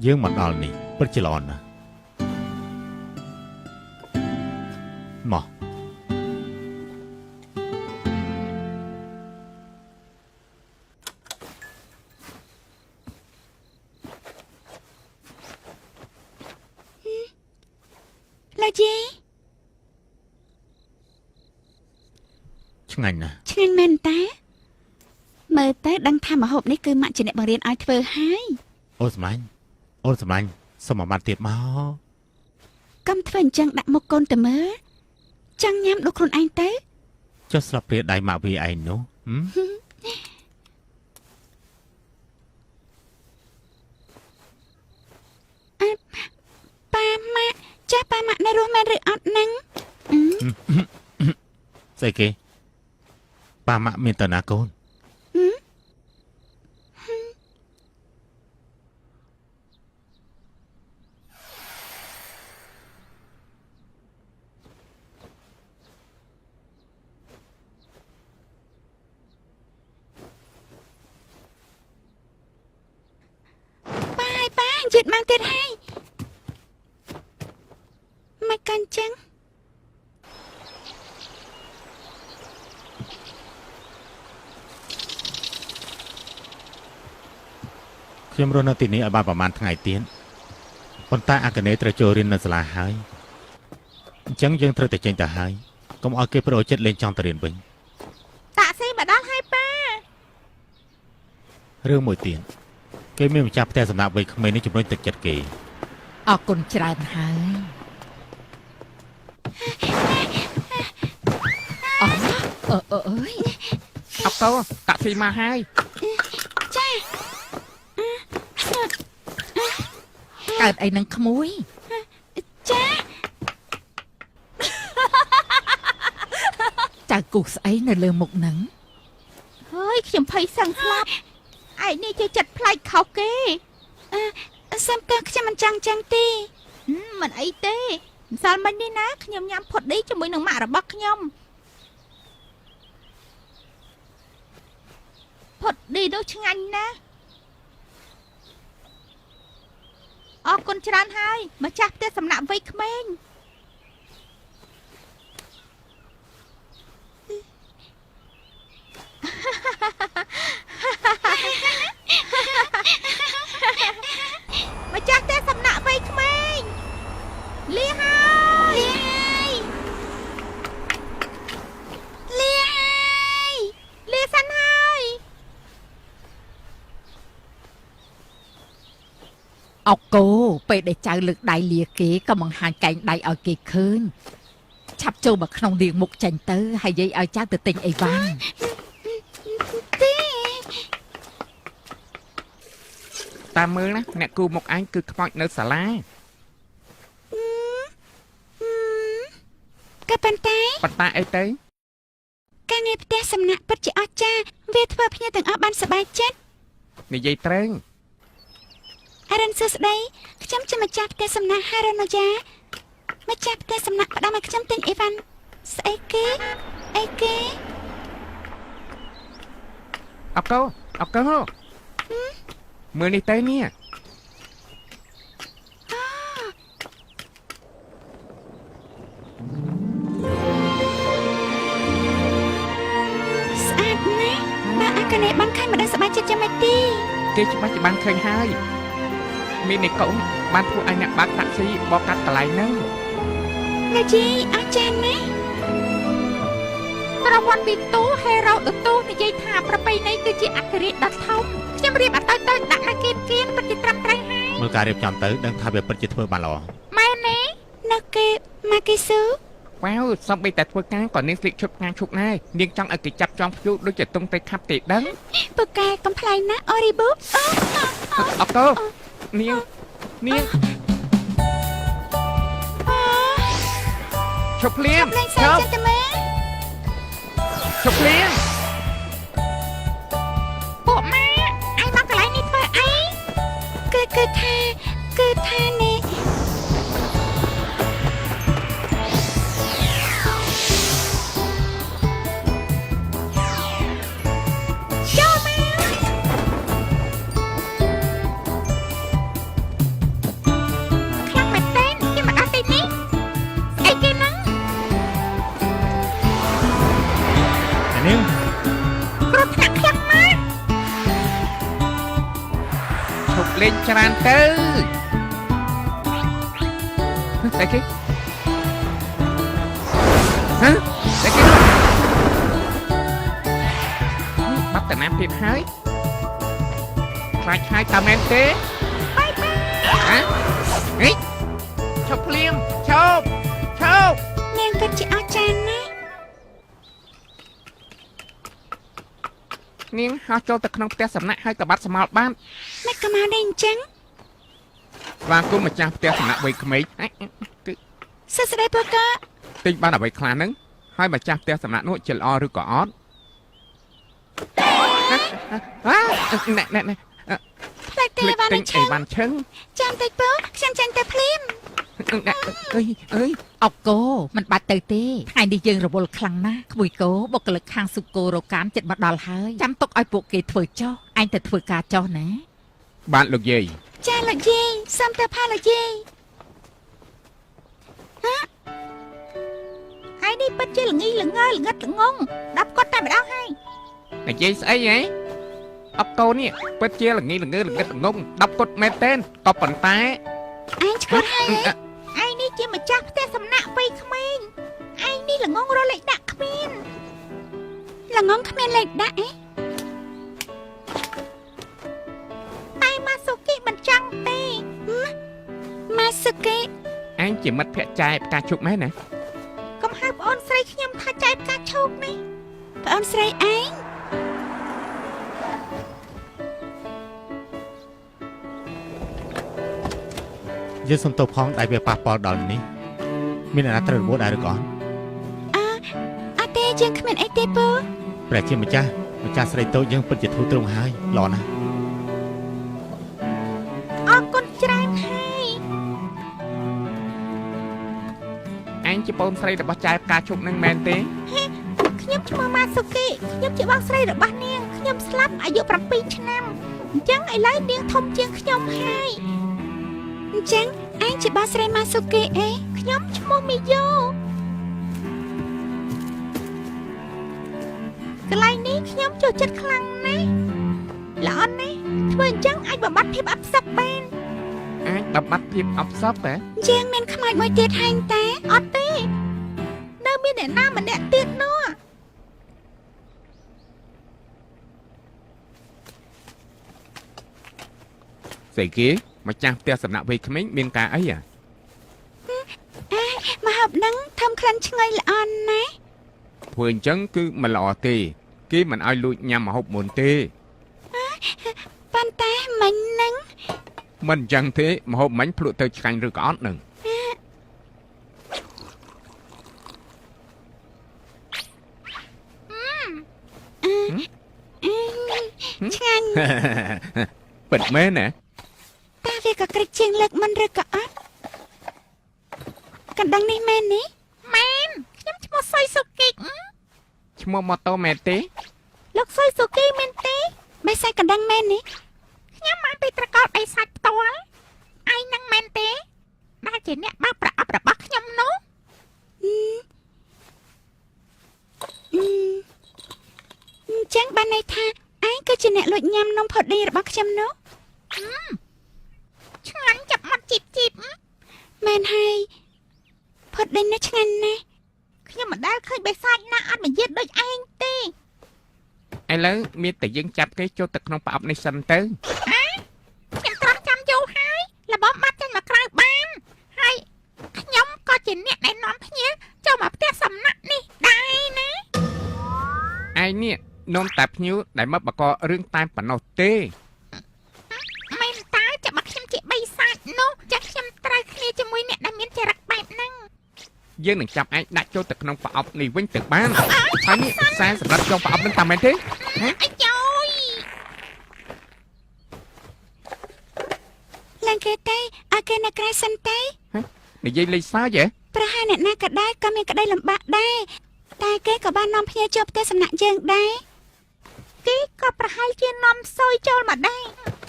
យើងមកដល់នេះពិតជាល្អណាស់មក លោកយាយ ឆ្ងាញ់ណាស់ ឆ្ងាញ់មែនតាមើលទៅដឹងថាម្ហូបនេះគឺម៉ាក់ជាអ្នកបង្រៀនឲ្យធ្វើហើយ អូនសម្លាញ់អូនសម្លាញ់សុំមួយម៉ាត់ទៀតមក កុំធ្វើអញ្ចឹងដាក់មុខកូនទៅមើលចង់ញ៉ាំដូចខ្លួនឯងទៅ ចុះស្លាប់ព្រាដៃម៉ាក់វាឯងនោះហឹម ប៉ាម៉ាក់ចាស់ប៉ាម៉ាក់នៅរស់មែនឬអត់ហ្នឹង ស្អីគេប៉ាម៉ាក់មានតើណាកូន ប៉ាយប៉ាយឺតមកទៀតហើយ កាន់ចឹង ខ្ញុំរស់នៅទីនេះឲ្យបានប្រហែលថ្ងៃទៀតប៉ុន្តែអាកណេត្រូវចូលរៀននៅសាលាហើយអញ្ចឹងយើងត្រូវតែចេញទៅហើយកុំឲ្យគេប្រោចិត្តលេងចង់ទៅរៀនវិញ តាក់ស៊ីមកដល់ហើយប៉ា រឿងមួយទៀតគេមានម្ចាស់ផ្ទះសំណាក់វ័យក្មេងនេះជំរុញទឹកចិត្តគេ អរគុណច្រើនហើយអើយ អកូតាក់ស៊ីមកហើយ ចា កើតអីនឹងក្មួយ ចា ចៅគូស្អីនៅលើមុខហ្នឹង ហើយខ្ញុំភ័យសឹងស្លាប់ឯនេះជាចិត្តប្លែកខុសគេសំតើខ្ញុំមិនចាំងចឹងទេមិនអីទេម្សិលមិញនេះណាខ្ញុំញ៉ាំផុតឌីជាមួយនឹងម៉ាក់របស់ខ្ញុំផុតឌីនោះឆ្ងាញ់ណាស់អរគុណច្រើនហើយម្ចាស់ផ្ទះសំណាក់វ័យក្មេងម្ចាស់ផ្ទះសំណាក់វ័យក្មេងលាហើយលាសិនហើយ អកគោពេលដែលចៅលើកដៃលាគេក៏បង្ហាញកែងដៃឲ្យគេឃើញឆាប់ចូលមកក្នុងរៀងមុខចាញ់ទៅហើយយាយឲ្យចៅទៅទិញអីវ៉ាន់ តាមមើលណាអ្នកគូមុខឯងគឺខ្មោចនៅសាលា ក៏ប៉ុន្តែ ប៉ុន្តែអីទៅ ការងារផ្ទះសំណាក់ពិតជាអស្ចារ្យវាធ្វើភ្ញៀវទាំងអស់បានសប្បាយចិត្ត និយាយត្រូវ អរុនសួស្ដីខ្ញុំជាម្ចាស់ផ្ទះសំណាក់ហារ៉ាណូយ៉ាម្ចាស់ផ្ទះសំណាក់ផ្ដល់ឲ្យខ្ញុំទិញអីវ៉ាន់ស្អីគេអីគេ អកូមើលនេះទៅនេះ ស្អាតណាស់បើអាកណេបានខាញ់មកដល់សប្បាយចិត្តចាំម៉េចទេ គេច្បាស់ជាបានឃើញហើយមាននេះកូនបានធ្វើឲ្យអ្នកបើកតាក់ស៊ីបកកាត់កន្លែងហ្នឹង លោកជីអស្ចារ្យណាស់ប្រវត្តិពីទូហេរ៉ូដទូនិយាយថាប្រពៃណីគឺជាអធិរាជដ៏ធំខ្ញុំរៀបអត់ទៅដាក់មកគៀនពិតជាត្រឹមត្រូវហើយ មើលការរៀបចំទៅដឹងថាវាពិតជាធ្វើបានល្អ ម៉ែនេះនៅគេមកគេស៊ូ វ៉ាវសំបីតែធ្វើការក៏នាងស្លៀកឈុតការឈុកដែរនាងចង់ឲ្យគេចាប់ចងភ្យូដូចជាតុងទៅខាប់ទេដឹង ពូកែកំ pl ែងណាអូរីប៊ូ អកូនាងឈប់ភ្លាម លេងសើចចិត្តតែមើល ឈប់ភ្លាម ពួកម៉ែឯងមកកន្លែងនេះធ្វើអីគឺថានេះ ចូលមកខ្លាំងមែនតើគេមកដល់ទីនេះអីគេហ្នឹង នាង គ្រោះថ្នាក់ខ្លាំងណាស់ ឈប់លេងច្រើនទៅតែគេតែគេបាត់តាណាទៀតហើយខ្លាចហើយតាមែនទេបាយហ៎ហេឈប់ភ្លាមឈប់ នាងពិតជាអស្ចារ្យណាស់ នាងហោះចូលទៅក្នុងផ្ទះសំណាក់ហើយក៏បាត់សមោលបាន មិនក៏មកដែរអញ្ចឹង ស្វាគមន៍ម្ចាស់ផ្ទះសំណាក់វ័យក្មេងគឺ សួស្ដីពូកែ ទិញបានអ្វីខ្លះហ្នឹងហើយម្ចាស់ផ្ទះសំណាក់នោះជាល្អឬក៏អត់ណែ ផ្លែកទេ ភ្លេច វ៉ាន់ ទិញ ឆឹ អី ង វ៉ាន់ឈឹង ចាំតិចពូខ្ញុំចាញ់តែភ្លាម អើយ អកគោមិនបាច់ទៅទេថ្ងៃនេះយើងរវល់ខ្លាំងណាស់ក្មួយគោបុគ្គលិកខាងស៊ូកូរកានចិត្តមកដល់ហើយចាំទុកឲ្យពួកគេធ្វើចុះឯងទៅធ្វើការចុះណា បានលោកយាយ ចាលោកយាយសុំទៅផាលោកយាយ នេះពិតជាល្ងីល្ងើល្ងឹតល្ងងដាប់គាត់តែម្ដងហើយ និយាយស្អីហ៎អបកូននេះពិតជាល្ងីល្ងើល្ងឹតល្ងង10គាត់មែនទេក៏ប៉ុន្តែ ឯងឈ្មោះហើយឯងនេះជាម្ចាស់ផ្ទះសំណាក់វ័យក្មេងឯងនេះល្ងងរលេខដាក់គ្មានល្ងងគ្មានលេខដាក់តែម៉ាស៊ូគីមិនចង់ទេម៉ាស៊ូគី អញជាមិត្តភក្តិចែកផ្កាឈូកមែនណា កុំហៅប្អូនស្រីខ្ញុំថាចែកផ្កាឈូកនេះប្អូនស្រីឯង យើងសុំទោសផងដែលវាប៉ះពាល់ដល់នេះមានអ្នកណាត្រូវរបួសដែរឬក៏ អត់ទេយើងគ្មានអីទេពូ ព្រះជាម្ចាស់ស្រីតូចយើងពិតជាធូរទ្រង់ហើយល្អណាស់ អរគុណច្រើនហើយ អញជាបងស្រីរបស់ចែកផ្កាឈូកនឹងមែនទេ ខ្ញុំឈ្មោះម៉ាស៊ូគីខ្ញុំជាបងស្រីរបស់នាងខ្ញុំស្លាប់អាយុ7ឆ្នាំអញ្ចឹងឥឡូវនាងធំជាងខ្ញុំហើយអញ្ចឹងឯងជាបងស្រីម៉ាស៊ូគីអេខ្ញុំឈ្មោះមីយ៉ូកន្លែងនេះខ្ញុំចូលចិត្តខ្លាំងណាស់ល្អណាស់ធ្វើអញ្ចឹងអាចបំបត្តិភាពអផ្សុកបាន អាចបំបត្តិភាពអបសពហ៎ យើងមានខ្មោចមួយទៀតហើយតាអត់ទេនៅមានអ្នកណាម្នាក់ទៀតនោះ ស្អីគេម្ចាស់ផ្ទះសំណាក់វ័យក្មេងមានការអីហ៎ មកហូបនឹងធំក្លិនឆ្ងុយល្អណាស់ ធ្វើអញ្ចឹងគឺមិនល្អទេគេមិនឲ្យលួចញ៉ាំម្ហូបមុនទេ ប៉ុន្តែមិញនឹង មិនអញ្ចឹងទេម្ហូបមិញភ្លក់ទៅឆ្កាញ់ឬក៏អត់នឹង ឆ្ងាញ់ ពិតមែនណា តើវាក៏ក្រិចជាងលើកមិនឬក៏អត់កណ្ដឹងនេះមែននេះមែនខ្ញុំឈ្មោះសុយសុគី ឈ្មោះម៉ូតូមែនទេ លោកសុយសុគីមែនទេបេសាច់កណ្ដឹងមែននេះខ្ញុំបានទៅត្រកល់បេសាច់ផ្ទាល់ឯងនឹងមែនទេដែលជាអ្នកបើកប្រអប់របស់ខ្ញុំនោះអញ្ចឹងបានន័យថាឯងគឺជាអ្នកលួចញ៉ាំនំផូឌីរបស់ខ្ញុំនោះឆ្ងាញ់ចាប់មាត់ជីបជីបមែនហើយផូឌីនេះឆ្ងាញ់ណាស់ខ្ញុំមិនដែលឃើញបេសាច់ណាអត់មកយឺតដូចឯងទេ ឥឡូវមានតែយើងចាប់គេចូលទៅក្នុងប្រអប់នេះសិនទៅ ខ្ញុំត្រង់ចាំយូរហើយលបងបាត់ចេញមកក្រៅបានហើយខ្ញុំក៏ជាអ្នកដែលនាំភ្ញៀវចូលមកផ្ទះសំណាក់នេះដែរណា ឯងនេះនាំតែភ្ញៀវដែលមកបកករឿងតែប៉ុណ្ណោះទេ មែនតើចាំមកខ្ញុំជាបិសាចនោះចាស់ខ្ញុំត្រូវគ្នាជាមួយអ្នកដែលមានចរិតបែបហ្នឹង យើងនឹងចាប់ឯងដាក់ចូលទៅក្នុងប្រអប់នេះវិញទៅបានហើយនេះខ្សែសម្រាប់ចងប្រអប់នឹងតាមមែនទេ អាយយឡើងគេទេអើគេនៅក្រៅសិនទេ និយាយលេងសើចហ៎ ប្រហែលអ្នកណាក៏ដែរក៏មានក្តីលំបាកដែរតែគេក៏បាននាំភ្ញៀវចូលផ្ទះសំណាក់យើងដែរគេក៏ប្រហែលជានាំសុយចូលមកដែរ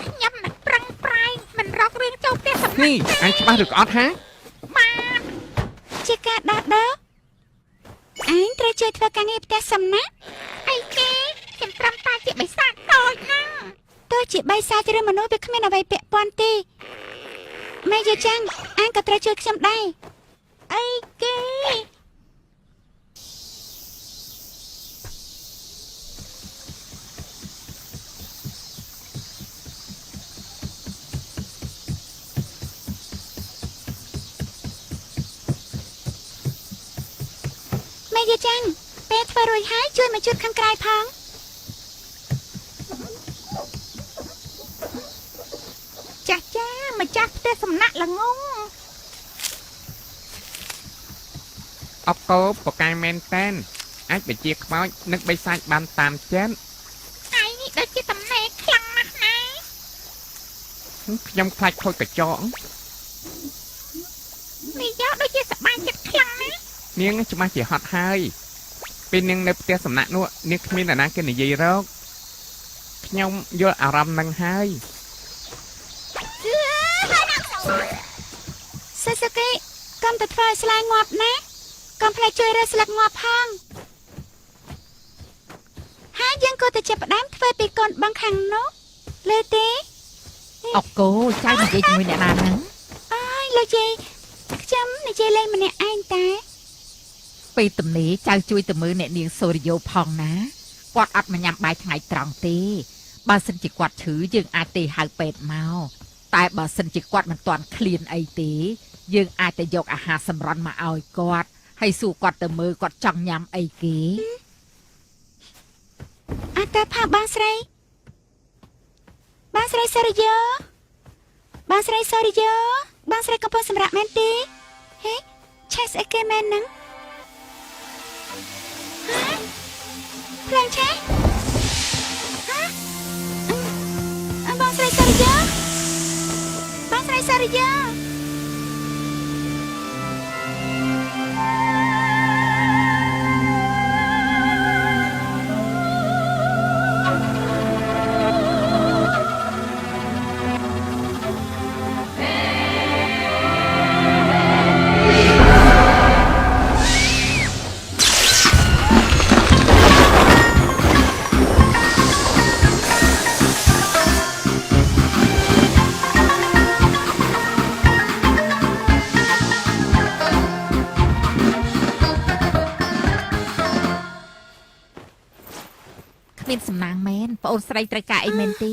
ខ្ញុំនឹងប្រឹងប្រែងមិនរករឿងចូលផ្ទះសំណាក់ នេះឯងច្បាស់ឬក៏អត់ហា បានជាការដោះដោះឯងត្រូវជួយធ្វើការងារផ្ទះសំណាក់អីគេខ្ញុំត្រឹមតែជាបិសាចដូចហ្នឹងទោះជាបិសាចឬមនុស្សវាគ្មានអ្វីពាក់ព័ន្ធទេម៉ែយាចាំងឯងក៏ត្រូវជួយខ្ញុំដែរអីគេ ម៉ែយាចាំងពេលធ្វើរួចហើយជួយមកជូតខាងក្រៅផងចាស់ចាម្ចាស់ផ្ទះសំណាក់ល្ងង អបកោបកាយមែនតែនអាចបញ្ជាខ្មោចនិងបិសាចបានតាមចិត្ត ឯងនេះដូចជាតំណែងខ្លាំងណាស់ណា ខ្ញុំខ្លាចខូចកញ្ចក់ មីយ៉ោដូចជាសប្បាយចិត្តខ្លាំងណាស់ នាងច្បាស់ជាហត់ហើយពេលនាងនៅផ្ទះសំណាក់នោះនាងគ្មានអ្នកណាគេនិយាយរកខ្ញុំយល់អារម្មណ៍នឹងហើយ សុសុគីកុំទៅធ្វើឲ្យស្លាយងាប់ណា កុំភ្លេចជួយរើស្លឹកងាប់ផងហើយយើងក៏ទៅចាប់ផ្ដើមធ្វើពីកូនបងខាងនោះលើទេ អុកគោចៅនិយាយជាមួយអ្នកណាហ្នឹង អើយលោកយាយខ្ញុំនិយាយលេងម្នាក់ឯងតែ ពេលទំនេរចៅជួយទៅមើលអ្នកនាងសូរិយោផងណាគាត់អត់មកញ៉ាំបាយថ្ងៃត្រង់ទេបើសិនជាគាត់ឈឺយើងអាចទេហៅពេទ្យមកតែបើសិនជាគាត់មិនទាន់ឃ្លានអីទេយើងអាចទៅយកអាហារសម្រន់មកឲ្យគាត់ហើយសួរគាត់ទៅមើលគាត់ចង់ញ៉ាំអីគេ អត់តែផាបងស្រីសូរិយោបងស្រីសូរិយោបងស្រីកំពុងសម្រាប់មែនទេហេឆេះស្អីគេមែនហ្នឹងភ្លើងឆេះបងស្រីសូរិយោបងស្រីសូរិយោ មានសំណាងមែនបងអូនស្រីត្រូវការអីមែនទេ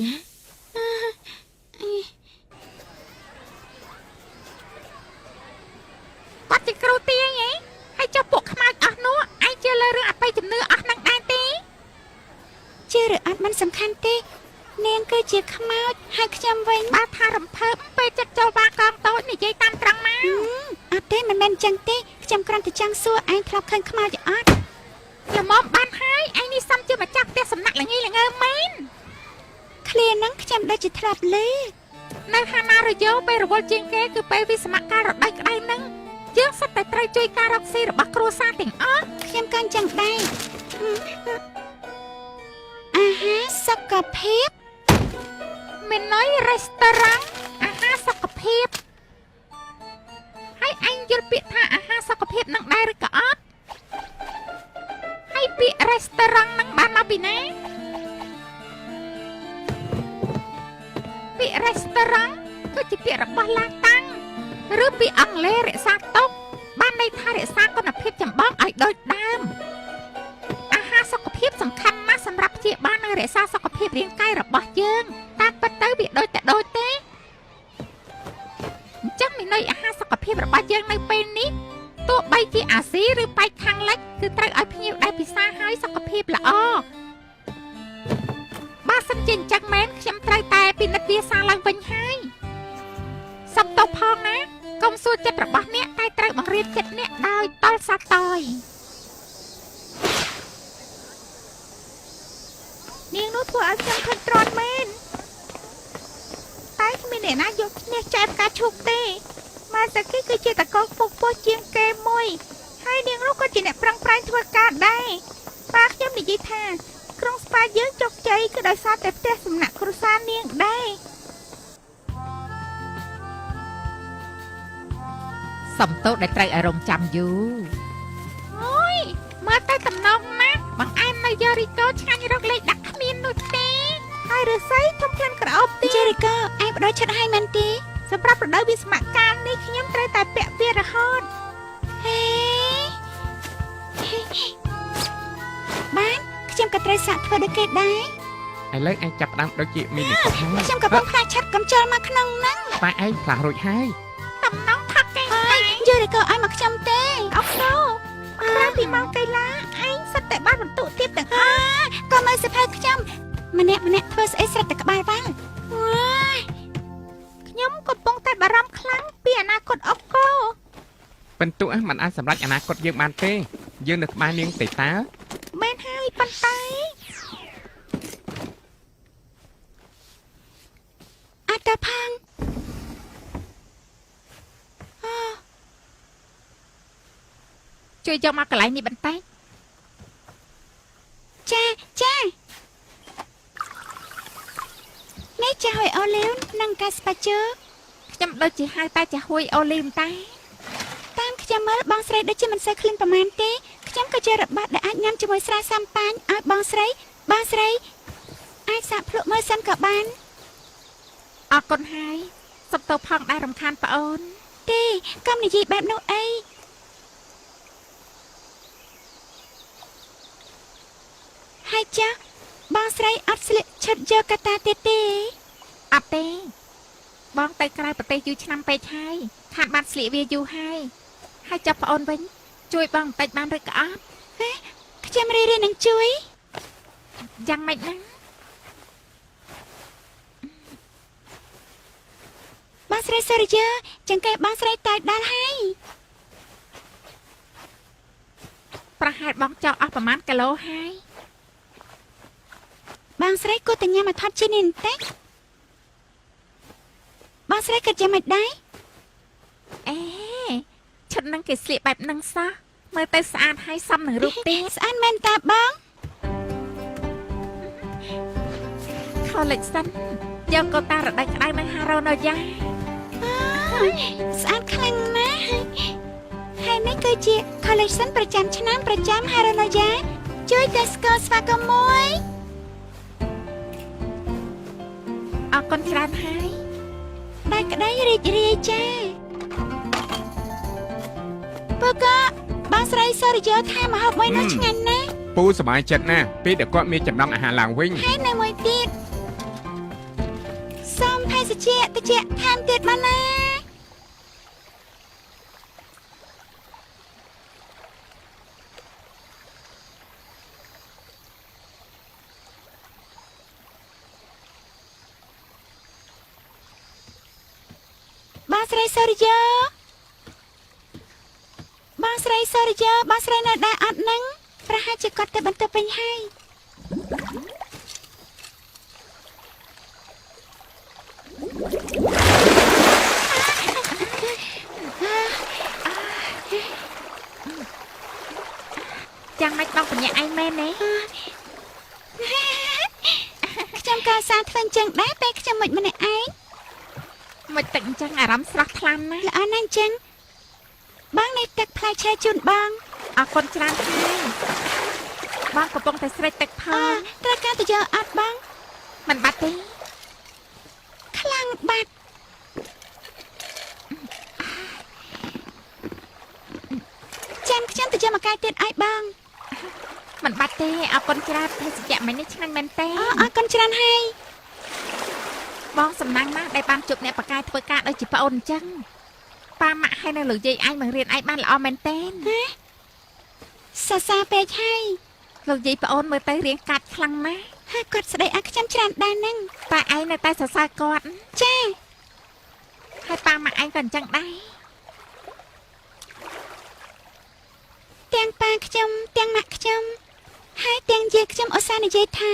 គាត់ជាគ្រូទាយហ៎ហើយចុះពួកខ្មោចអស់នោះឯងជឿលើរឿងអបិយជំនឿអស់នឹងដែរទេ ជឿឬអត់មិនសំខាន់ទេនាងគឺជាខ្មោចហើយខ្ញុំវិញ បើថារំភើបពេលចិត្តចូលបាកងតូចនិយាយតាមត្រង់មក អត់ទេមិនមែនចឹងទេខ្ញុំគ្រាន់តែចង់សួរឯងធ្លាប់ឃើញខ្មោចអត់ ល្មមបានហើយឯងនេះសំជាម្ចាស់ផ្ទះសំណាក់ល្ងីល្ងើមែន ឃ្លាហ្នឹងខ្ញុំដូចជាធ្លាប់ឮ នៅហាណារយោពេលរវល់ជាងគេគឺពេលវិសមការរដូវក្តៅហ្នឹងយើងសុទ្ធតែត្រូវជួយការរកស៊ីរបស់គ្រួសារទាំងអស់ ខ្ញុំក៏ចឹងដែរអាហារសុខភាព មេណុយរេស្តូរ៉ាំអាហារសុខភាពហើយឯងយល់ពាក្យថាអាហារសុខភាពនឹងដែរឬក៏អត់ហើយពាក្យរេស្តូរ៉ាំនឹងបានមកពីណាពាក្យរេស្តូរ៉ាំគឺជាពាក្យរបស់ឡាតាំងឬពាក្យអង់គ្លេសរក្សាទុកបានន័យថារក្សាគុណភាពចម្បងឲ្យដូចដើមអាហារសុខភាពសំខាន់ណាស់សម្រាប់ព្យាបាលនិងរក្សាសុខភាពរាងកាយរបស់យើងតាមពិតទៅវាដូចតែដូចទេអញ្ចឹងមានន័យអាហារសុខភាពរបស់យើងនៅពេលនេះទោះបីជាអាស៊ីឬប៉ែកខាងលិចគឺត្រូវឲ្យភ្ញៀវដែលពិសាហើយសុខភាពល្អបើសិនជាអញ្ចឹងមែនខ្ញុំត្រូវតែពិនិត្យវាសាឡើងវិញហើយសុំទោសផងណាកុំសួរចិត្តរបស់អ្នកតែត្រូវបង្រៀនចិត្តអ្នកដោយតល់សាតយ នាងនោះធ្វើឲ្យខ្ញុំខិតទ្រាំមែនតែគ្មានអ្នកណាយកឈ្នះចែកផ្កាឈូកទេម៉ាសាគីគឺជាតកងពុកពោះជាងគេមួយហើយនាងនោះក៏ជាអ្នកប្រឹងប្រែងធ្វើការដែរប៉ាខ្ញុំនិយាយថាក្រុងស្ប៉ាយើងជោគជ័យគឺដោយសារតែផ្ទះសំណាក់គ្រួសារនាងដែរ សំទោសដែលត្រូវឲ្យរងចាំយូរអូយមើលទៅតំណងណាស់បង្អែមនៅយ៉ារីកូឆ្ងាញ់រកលេខដាក់គ្មាននោះទេហើយឫស្សីធំធានក្រអូបទេ ជេរីកូឯងបដូរឈិតឲ្យមែនទេ សម្រាប់រដូវវិស្មកាលនេះខ្ញុំត្រូវតែពាក់វារហូត ហេបានខ្ញុំក៏ត្រូវសាកធ្វើដូចគេដែរ ឥឡូវឯងចាប់ផ្ដើមដូចជាមាននិស្សិតហើយ ខ្ញុំកំពុងខ្លាចឆាត់កំចូលមកក្នុងហ្នឹង តែឯងផ្លាស់រួចហើយ តំណងថាកេង ហើយយេរីកូឲ្យមកខ្ញុំទេអត់ទៅក្រៅពីម៉ោងកីឡាឯងសិតតែបានបន្ទុកទៀតទាំងអស់ក៏មើលសិភៅខ្ញុំម្នាក់ធ្វើស្អីស្រេចតែក្បាលវ៉ាល់ ខ្ញុំកំពុងតែបារម្ភខ្លាំងពីអនាគតអុកគោ ពិន្ទុมันអាចសម្រេចអនាគតយើងបានទេយើងនៅក្បែរនាងទេតា មែនហើយប៉ុន្តែអត់ទៅផង ជួយយកមកកន្លែងនេះបន្តិច ចានេះចាហួយអូលីវនិងកាស្ប៉ាជឺ ខ្ញុំដូចជាហៅតែចាហួយអូលីមតែ តាមខ្ញុំ ខ្ញុំមើលបងស្រីដូចជាមិនសូវឃ្លានប្រហែលទេខ្ញុំក៏ជារបស់ដែលអាចញ៉ាំជាមួយស្រាសាំប៉ាញឲ្យបងស្រីអាចសាកភ្លក់មើលសិនក៏បានអរគុណហើយសុំទោសផងដែលរំខានប្អូនទេកុំនិយាយបែបនោះអីហើយចាបងស្រីអត់ស្លៀកឈុតយកកាតាទៀតទេអត់ទេបងទៅក្រៅប្រទេសយូរឆ្នាំពេកហើយខានបានស្លៀកវាយូរហើយចាប់ប្អូនវិញជួយបងបន្តិចបានឬក៏អត់ខ្ញុំរីនឹងជួយយ៉ាងម៉េចណាបងស្រីសូរិយាចង្កេះបងស្រីតែដល់ហើយប្រហែលបងចោលអស់ប្រហែលគីឡូហើយបងស្រីគួរតែញ៉ាំមកថត់ជានេះបន្តិចបងស្រីគិតយ៉ាងម៉េចដែរអេឈុតនឹងគេស្លៀកបែបហ្នឹងសោះមើលទៅស្អាតហើយសមនឹងរូបទេស្អាតមែនតាបង Collection យកកូតារដូវក្តៅនឹងហារ៉ូណូយ៉ាស្អាតខ្លាំងណាស់ហើយនេះគឺជា collection ប្រចាំឆ្នាំប្រចាំហារ៉ូណូយ៉ាជួយតែស្គាល់ស្វាគមន៍មួយអរគុណច្រើនហើយតែក្តីរីករាយចាពូក៏បងស្រីសូរិយាថាម្ហូបមួយនោះឆ្ងាញ់ណាស់ពូសប្បាយចិត្តណាស់ពេលដែលគាត់មានចំណង់អាហារឡើងវិញហើយនៅមួយទៀតសូមភេសជ្ជៈតិចថែមទៀតបានណាបងស្រីសូរិយាបងស្រីនៅដែរអត់នឹងប្រហែលជាគាត់ទៅបន្ទប់ពេញហើយចាំមិនបងបញ្ញាឯងមែនទេខ្ញុំក៏សារធ្វើអញ្ចឹងដែរពេលខ្ញុំមិនម្នាក់ឯងមិនទឹកអញ្ចឹងអារម្មណ៍ស្រស់ថ្លាណាស់ល្អណាស់អញ្ចឹងបងនេះទឹកផ្លែឈើជូនបងអរគុណច្រើនហើយបងកំពុងតែស្រេចទឹកផងត្រូវការទៅយកអត់បងមិនបាត់ទេខ្លាំងបាត់ចាំខ្ញុំទៅយកមកកាយទៀតឲ្យបងមិនបាច់ទេអរគុណច្រើនភេសជ្ជៈមិញនេះឆ្ងាញ់មែនទេអរគុណច្រើនហើយបងសំណាងណាស់ដែលបានជួបអ្នកបកាយធ្វើការដូចជាប្អូនអញ្ចឹងប៉ាម៉ាក់ហើយនៅលោកយាយឯងបង្រៀនឯងបានល្អមែនទេសរសើរពេកហើយលោកយាយប្អូនមើលទៅរៀងកាច់ខ្លាំងណាស់ហើយគាត់ស្ដីឲ្យខ្ញុំច្រើនដែរនឹងតែឯងនៅតែសរសើរគាត់ចាហើយប៉ាម៉ាក់ឯងក៏អញ្ចឹងដែរទាំងប៉ាខ្ញុំទាំងម៉ាក់ខ្ញុំហើយទាំងយាយខ្ញុំឧស្សាហ៍និយាយថា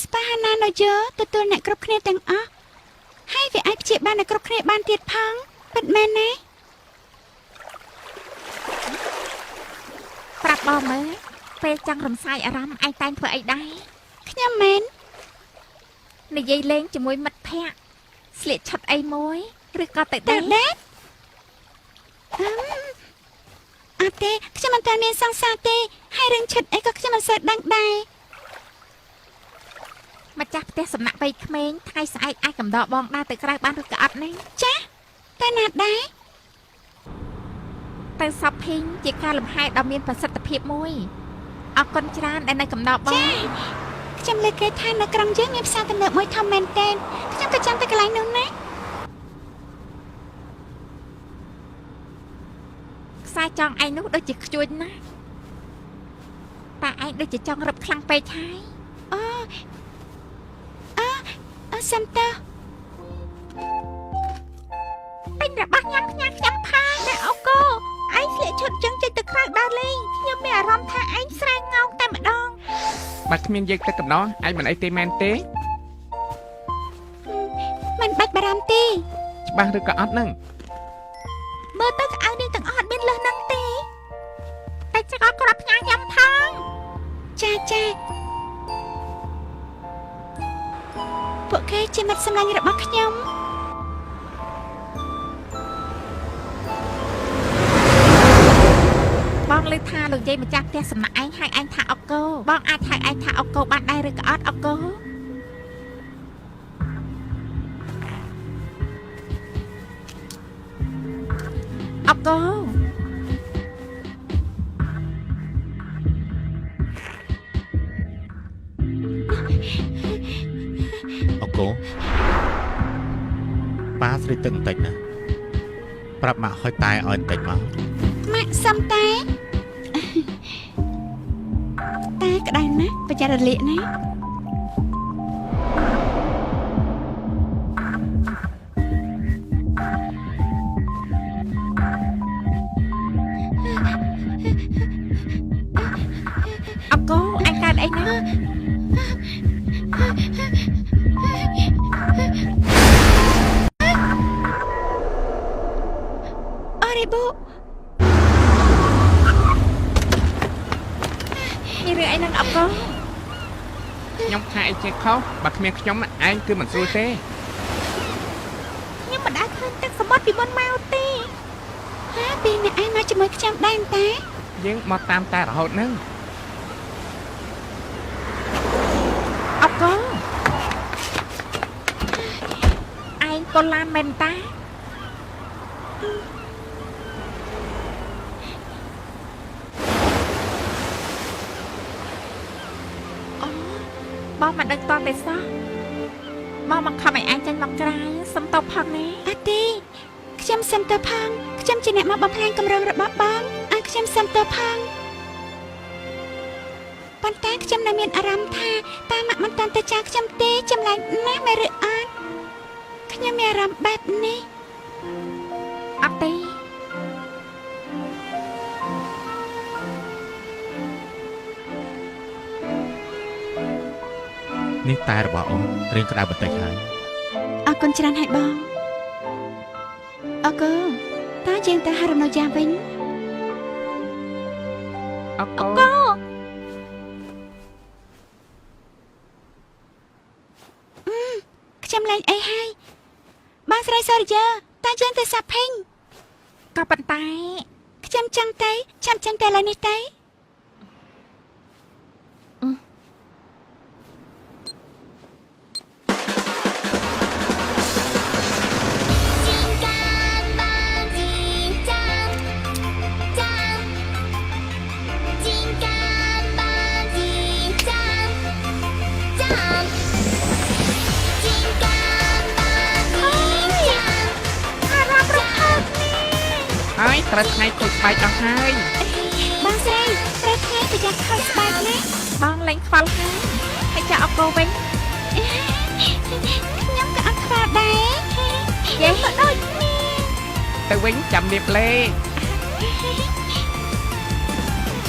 ស្ប៉ាហាណាណូយោទទួលអ្នកគ្រប់គ្នាទាំងអស់ហើយវាអាចព្យាបាលអ្នកគ្រប់គ្នាបានទៀតផងពិតមែនណាប្រាប់បងមើលពេលចង់រំសាយអារម្មណ៍ឯងតែងធ្វើអីដែរខ្ញុំមែននិយាយលេងជាមួយមិត្តភ័ក្តិស្លៀកឈុតអីមួយឬក៏ទៅដេកអត់ទេខ្ញុំមិនតាន់មានសង្សារទេហើយរឿងឈុតអីក៏ខ្ញុំមិនសូវដឹងដែរម្ចាស់ផ្ទះសំណាក់បីក្មេងថ្ងៃស្អែកអាចកំដរបងដើរទៅក្រៅបានឬក៏អត់នេះចាតែណាត់ដែរទៅសពភីងជាការលំហែដ៏មានប្រសិទ្ធភាពមួយអរគុណច្រើនដែលនៅកំដរបងខ្ញុំលើកគេថានៅក្រុងយើងមានផ្សារទំនើបមួយធំមែនទែនខ្ញុំក៏ចាំទៅកន្លែងនោះណាខ្សែចង់ឯងនោះដូចជាខ្ជួញណាស់តែឯងដូចជាចង់រឹបខ្លាំងពេកហើយអូសំតើពេញរបស់ញ៉ាំខ្ញុំផាតែអូកូឯងស្លៀកឈុតចឹងចេញទៅក្រៅដើរលេងខ្ញុំមានអារម្មណ៍ថាឯងស្រែកងោកតែម្ដងបើគ្មានយើងទៅកំណោះឯងមិនអីទេមែនទេមិនបាច់បារម្ភទេច្បាស់ឬក៏អត់ហ្នឹងមើលទៅកៅអៅនាងទាំងអស់អត់មានលើសហ្នឹងទេតែចង់ក្របផ្ញើខ្ញុំផងចាពួកគេជាមិត្តសម្លាញ់របស់ខ្ញុំ និយាយម្ចាស់ផ្ទះសំណាក់ឯងហៅឯងថាអុកកូបងអាចហៅឯងថាអុកកូបានដែរឬក៏អត់អុកកូអុកកូ អកូប៉ាស្រីទឹកបន្តិចណាប្រាប់ម៉ាក់ហុយតែឲ្យបន្តិចមក ម៉ាក់សុំតែក្តៅណាស់ប្រចាំរលាកណាអុកកូអញកើតអីណាអរេបូ មានរឿងអីនឹងអុកកូ ខ្ញុំថាអីចេះខុសបើគ្មានខ្ញុំឯងគឺមិនស្រួលទេ ខ្ញុំមិនដែលឃើញទឹកសមុទ្រពីមុនមកទេហាពេលអ្នកឯងមកជាមួយខ្ញុំដែរតា យើងមកតាមតែរហូតហ្នឹង អុកកូឯងកូនឡានមែនតាអូបងមិនដឹងតតែសោះបងមកខំឲ្យឯងចាញ់មកក្រៅសុំតបផងណា អត់ទេខ្ញុំសុំទៅផងខ្ញុំជាអ្នកមកបំផ្លាញកម្រងរបស់បងអើខ្ញុំសុំទៅផងប៉ុន្តែខ្ញុំនៅមានអារម្មណ៍ថាតាម៉ាក់មិនតាន់ទៅចាខ្ញុំទេចម្លែកណាស់មែនឬអត់ខ្ញុំមានអារម្មណ៍បែបនេះ អត់ទេ នេះតែរបស់អូនរៀងក្តៅបន្តិចហើយ អរគុណច្រើនហើយបងអរគុណតើយើងទៅហៅរំនៅយ៉ាវិញ អុកកូ ខ្ញុំលែងអីហើយបងស្រីសូរិយាតើយើងទៅសាប់ភេង ក៏ប៉ុន្តែ ខ្ញុំចង់ទៅចាំចឹងតែឡើយនេះទៅ ហើយត្រូវថ្ងៃខូចស្បែកអស់ហើយ បងស្រីត្រូវថ្ងៃប្រយ័ត្នខូចស្បែកណា បងលែងខ្វល់ហើយហើយចាអុកកូវិញ ខ្ញុំក៏អត់ខ្វល់ដែរ យេ ក៏ដូចគ្នា ទៅវិញចាំលៀបលេ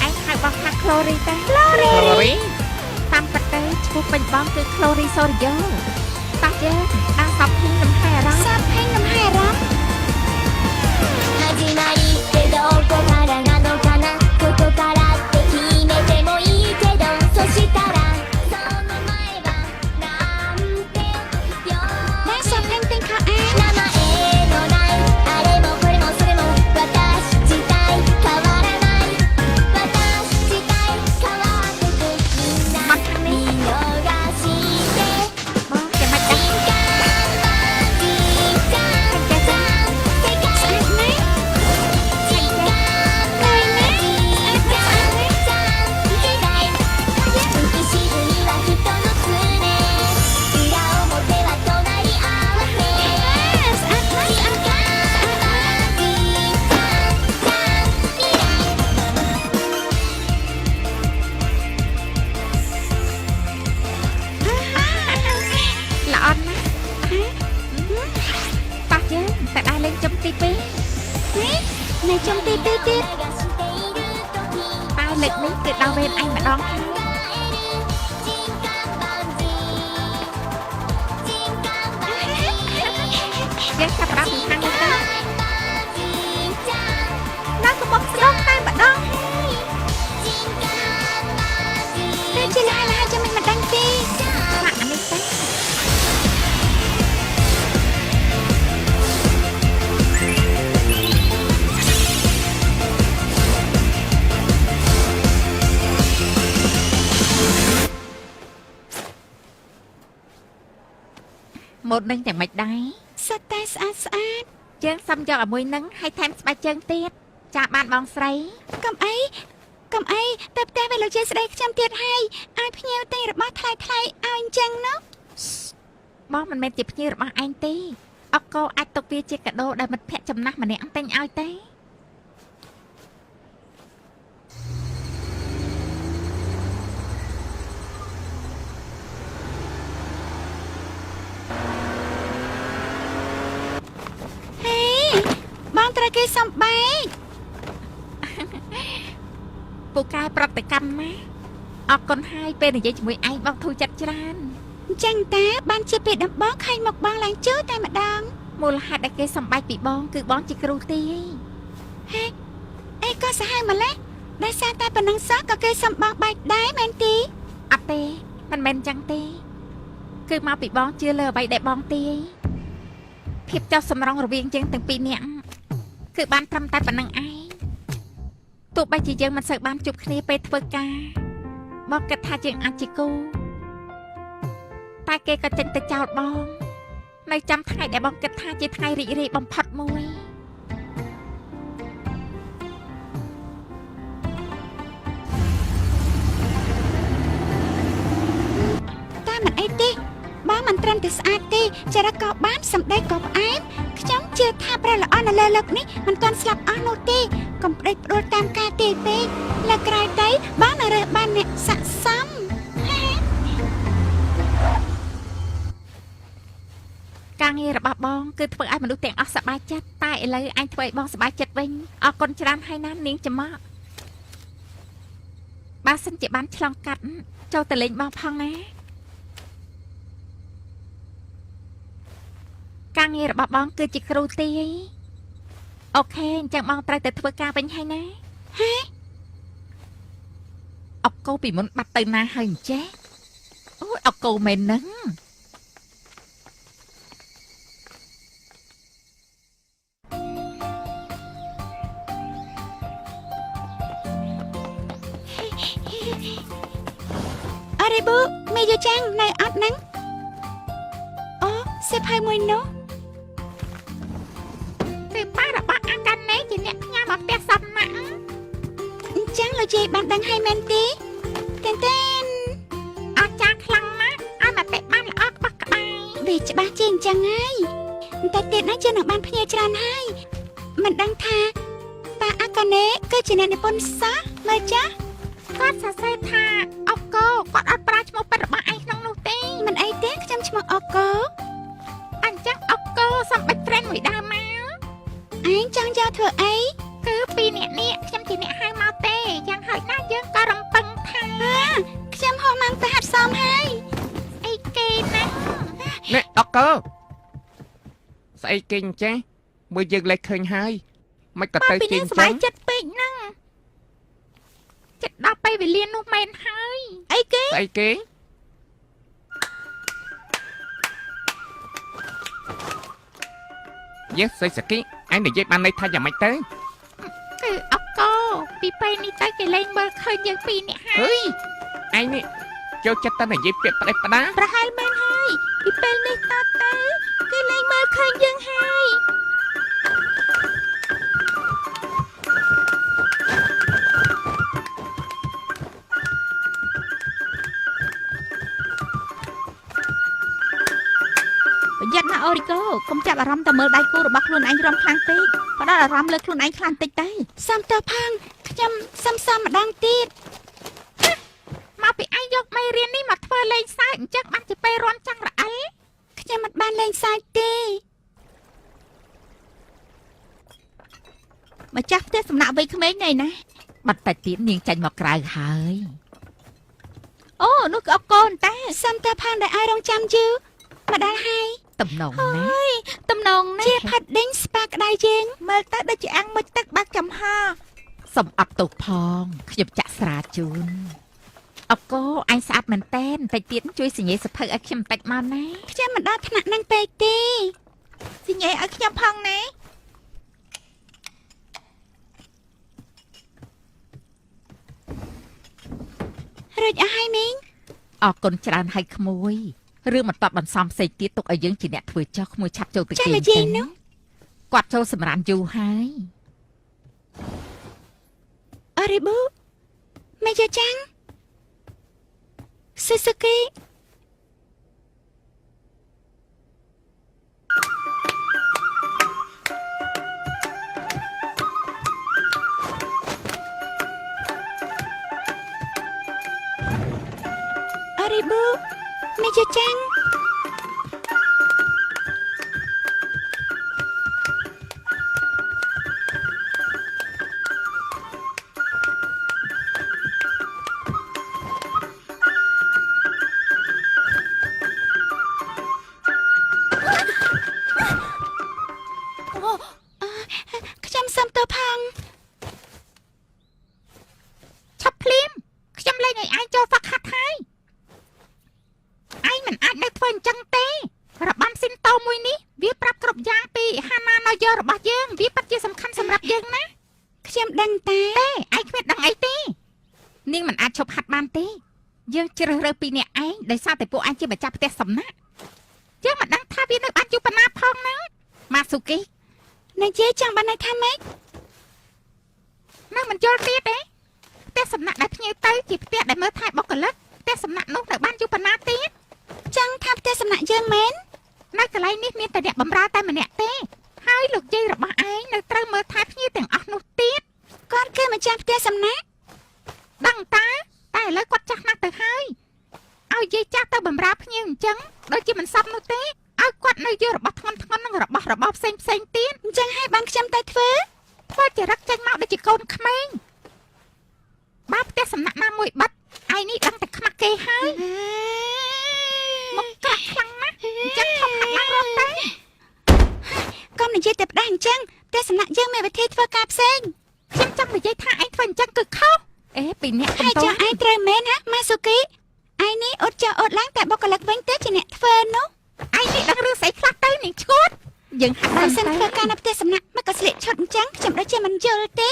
ឯងហៅបងថាក្លូរីតា ក្លូរី តាមពិតទៅឈ្មោះពេញបងគឺក្លូរីសូរិយោតោះយើងដល់សពភីងលំហែអារម្មណ៍ សាប់ភេងលំហែអារម្មណ៍ 始まりってどこからなのかなここからって決めてもいいけどそしたらその前はなんて呼 ដែរសាប់ភេងទិញខោអាវ 名前のないあれもこれもそれも私自体変わらない私自体変わってくみんな見逃して បងចាំមិនដឹង 敏感なじいちゃんちゃん世界 ស្អាតណាស់ 時間のじいちゃんちゃん時代浮き沈みは人の常裏表は隣り合わせ ស្អាតណាស់ 時間のじいちゃんちゃん未来 ល្អណាស់តោះយើងតែដើរលេងជុំទី2 នៅចំទី2ទៀត 探している時 តែលើកនេះគឺដល់វេនឯងម្ដងហើយ 時間バンジー時間バンジー យើងចាប់ផ្ដើមពីខាងនេះទៅ じいちゃん ដល់កំមុខស្រុកតែម្ដងតែជាលះលះចាំមិនដឹងទេ ម៉ាក់អានេះទៅ 「ម៉ូតនឹងយ៉ាងម៉េចដែរ សុទ្ធតែស្អាតស្អាត ជើងសុំយកឲ្យមួយនឹងឲ្យថែមស្បែកជើងទៀតចាបានបងស្រី កុំអីទៅផ្ទះវិញលោកយាយស្ដីខ្ញុំទៀតហើយឲ្យភ្ញៀវទិញរបស់ថ្លៃឲ្យអញ្ចឹងណា បងមិនមែនជាភ្ញៀវរបស់ឯងទេអកកអាចទុកវាជាកាដូដែលមិត្តភក្តិចំណាស់ម្នាក់ទិញឲ្យទេ ហេបងត្រូវគេសំបែក ពូកែប្រតិកម្មណាអរគុណហើយពេលនិយាយជាមួយឯងបងធូរចិត្តច្រើន អញ្ចឹងតាបានជាពេលដំបងឃើញមកបងឡើងជឿតែម្ដង មូលហេតុដែលគេសំបែកពីបងគឺបងជាគ្រូទាយ ហេអីក៏សាហាវម្លេះដោយសារតែប៉ុណ្ណឹងសោះក៏គេសំបងបែកដែរមែនទេ អត់ទេមិនមែនចឹងទេគឺមកពីបងជឿលើអ្វីដែលបងទាយភាពចោះសម្រងរវាងយើងទាំងពីរនាក់គឺបានត្រឹមតែប៉ុណ្្នឹងឯងទោះបីជាយើងមិនសូវបានជួបគ្នាពេលធ្វើការបងគិតថាយើងអាចជាគូតែគេក៏ចេញទៅចោលបងនៅចាំថ្ងៃដែលបងគិតថាជាថ្ងៃរីករាយបំផុតមួយ តែមិនអីទេបងមិនត្រឹមតែស្អាតទេចរិតក៏បានសម្ដីក៏ផ្អែមខ្ញុំជឿថាព្រះល្អនៅលើលោកនេះមិនទាន់ស្លាប់អស់នោះទេកុំផ្ដេចផ្ដួលតាមការទេពេកលើក្រោយទៅបងនឹងរើសបានអ្នកស័ក្តិសម ការងាររបស់បងគឺធ្វើឲ្យមនុស្សទាំងអស់សប្បាយចិត្តតែឥឡូវអញធ្វើឲ្យបងសប្បាយចិត្តវិញអរគុណច្រើនហើយណានាងចំមកបើសិនជាបានឆ្លងកាត់ចូលទៅលេងបងផងណាការងាររបស់បងគឺជាគ្រូទាយអូខេអញ្ចឹងបងត្រូវទៅធ្វើការវិញហើយណាហេអកកូពីមុនបាត់ទៅណាហើយអញ្ចេះអូយអកកូមែនហ្នឹង អរិប៊ូមេយូចាំងនៅអត់ហ្នឹងអូសេផៃមួយនោះ គឺប៉ារបស់អាកាណេជាអ្នកផ្ញើមកផ្ទះសំណាក់ អញ្ចឹងលោកយាយបានដឹងហើយមែនទេតែន អស្ចារ្យខ្លាំងណាស់ឲ្យមកតែបានល្អក្បោះក្បាយ វាច្បាស់ជាអញ្ចឹងហើយតែទៀតណាជានឹងបានភ្ញៀវច្រើនហើយមិនដឹងថាតាអាកាណេគឺជាអ្នកនិពន្ធសាសមើលចាស់ គាត់សរសេរថាអកកូគាត់អត់ប្រើឈ្មោះពិតរបស់ឯងក្នុងនោះទេ មិនអីទេខ្ញុំឈ្មោះអកកូ អញ្ចឹងអកកូសំបិចត្រេនមួយដើមមក ឯងចង់យកធ្វើអី គឺពីរអ្នកនេះខ្ញុំជាអ្នកហៅមកទេយ៉ាងហោចណាស់យើងក៏រំពឹងថា ខ្ញុំហោះម៉ាំងទៅហាត់សមហើយ អីគេណា នេះអកកស្អីគេអញ្ចេះមើលយើងលេចឃើញហើយមិនក៏ បើ ទៅ ពី គេ នា អ ង ញ្ ស ចឹ ប្បាយ ង ចិត្តពេកហ្នឹងចិត្តដល់ពេលវេលានោះមែនហើយអីគេ ស្អីគេយេសុយសគីឯងនិយាយបានន័យថាយ៉ាងម៉េចទៅ គឺអកកូពីពេលនេះទៅគេលែងមើលឃើញយើងពីរនាក់ហើយ ហេឯងនេះចូលចិត្តតែនិយាយពាក្យផ្ដេសផ្ដាស ប្រហែលមែនហើយពីពេលនេះតទៅគេលែងមើលឃើញយើងហើយ ប្រយ័ត្នណាអូរីកូកុំចាប់អារម្មណ៍តែមើលដៃគូរបស់ខ្លួនឯងរំខ្លាំងពេកផ្ដោតអារម្មណ៍លើខ្លួនឯងខ្លាំងតិចទៅសំតើផងខ្ញុំសំម្ដងទៀត មកពីឯងយកមេរៀននេះមកធ្វើលេងសើចអញ្ចឹងបានជាពេលរាំចាំងរអិល ខ្ញុំមិនបានលេងសើចទេម្ចាស់ផ្ទះសំណាក់វ័យក្មេងណែណា បាត់តែទៀតនាងចាញ់មកក្រៅហើយ អូនោះគឺអកកូនតាសំតើផងដែលឲ្យរងចាំយូរមកដល់ហើយ តំណងណា តំណងណាជាផាត់ដេញស្ប៉ាក្តៅយើងមើលទៅដូចជាអាំងមុជទឹកបាក់ចំហ សុំអត់ទោសផងខ្ញុំចាក់ស្រាជូនអកូអញស្អាតមែនតែនតិចទៀតជួយសញ្ញេសភៅឲ្យខ្ញុំតិចមកណា ខ្ញុំមិនដល់ថ្នាក់ហ្នឹងពេកទេសញ្ញេឲ្យខ្ញុំផងណារួចអស់ហើយមីង អរគុណច្រើនហើយក្មួយ រឿងមិនតបបន្សំផ្សេងទៀតទុកឲ្យយើងជាអ្នកធ្វើចោះក្មួយឆាប់ចូលទៅ ចាំ គេង និយាយនោះ គាត់ចូលសម្រានយូរហើយ អរិប៊ូមេយ៉ាចាំងស៊ូស៊ូគីអរិប៊ូមេយ៉ាចាំង ខ្ញុំសុំទៅផង ឆាប់ភ្លាមខ្ញុំលែងឲ្យឯងចូលហ្វឹកហាត់ហើយឯងមិនអាចនៅធ្វើអញ្ចឹងទេរបាំស៊ីនតូមួយនេះវាប្រាប់គ្រប់យ៉ាងពីហាណាណូយរបស់យើងវាពិតជាសំខាន់សម្រាប់យើងណា ខ្ញុំដឹងតែ ឯងគ្មានដឹងអីទេនាងមិនអាចឈប់ហាត់បានទេយើងជ្រើសរើសពីអ្នកឯងដោយសារតែពួកឯងជាម្ចាស់ផ្ទះសំណាក់យើងមិនដឹងថាវានៅបានយូរប៉ុណ្ណាផងហ្នឹងម៉ាស៊ូគី និយាយចង់បានន័យថាម៉េច នៅមិនយល់ទៀតទេផ្ទះសំណាក់ដែលភ្ញៀវទៅជាផ្ទះដែលមើលថែបុគ្គលិកផ្ទះសំណាក់នោះនៅបានយូរប៉ុណ្ណាទៀត ចង់ថាផ្ទះសំណាក់យើងមែន នៅកន្លែងនេះមានតែអ្នកបម្រើតែម្នាក់ទេហើយលោកយាយរបស់ឯងនៅត្រូវមើលថែភ្ញៀវទាំងអស់នោះទៀត គាត់គឺម្ចាស់ផ្ទះសំណាក់ ដឹងតាតែឥឡូវគាត់ចាស់ណាស់ទៅហើយឲ្យយាយចាស់ទៅបម្រើភ្ញៀវអញ្ចឹងដូចជាមិនសមនោះទេឲ្យគាត់នៅយករបស់ធ្ងន់ធ្ងរនិងរបស់របរផ្សេងទៀត អញ្ចឹងហើយបានខ្ញុំទៅធ្វើ ធ្វើចរិតចេញមកដូចជាកូនក្មេងបើផ្ទះសំណាក់ណាមួយបិទឯនេះដឹងតែខ្មាស់គេហើយមកក្រាក់ខ្លាំងណាស់អញ្ចឹងធំណាស់ឡើងរត់ទៅ កុំនិយាយតែផ្ដាស់អញ្ចឹងផ្ទះសំណាក់យើងមានវិធីធ្វើការផ្សេង ខ្ញុំចង់និយាយថាឯងធ្វើអញ្ចឹងគឺខុសអេពីអ្នកកំ ហើយ តោ ចង់ឯងត្រូវមែនណាម៉ាស៊ូគីឯនេះអត់ចោះអត់ឡើងតែបុគ្គលិកវិញទៅជាអ្នកធ្វើនោះ ឯងនេះដឹងរឿងស្អីខ្លះទៅនាងឈួតយើងហាត់ បើ បាន សិន ទៅ ធ្វើការនៅផ្ទះសំណាក់មកក៏ស្លៀកឈុតអញ្ចឹងខ្ញុំដូចជាមិនយល់ទេ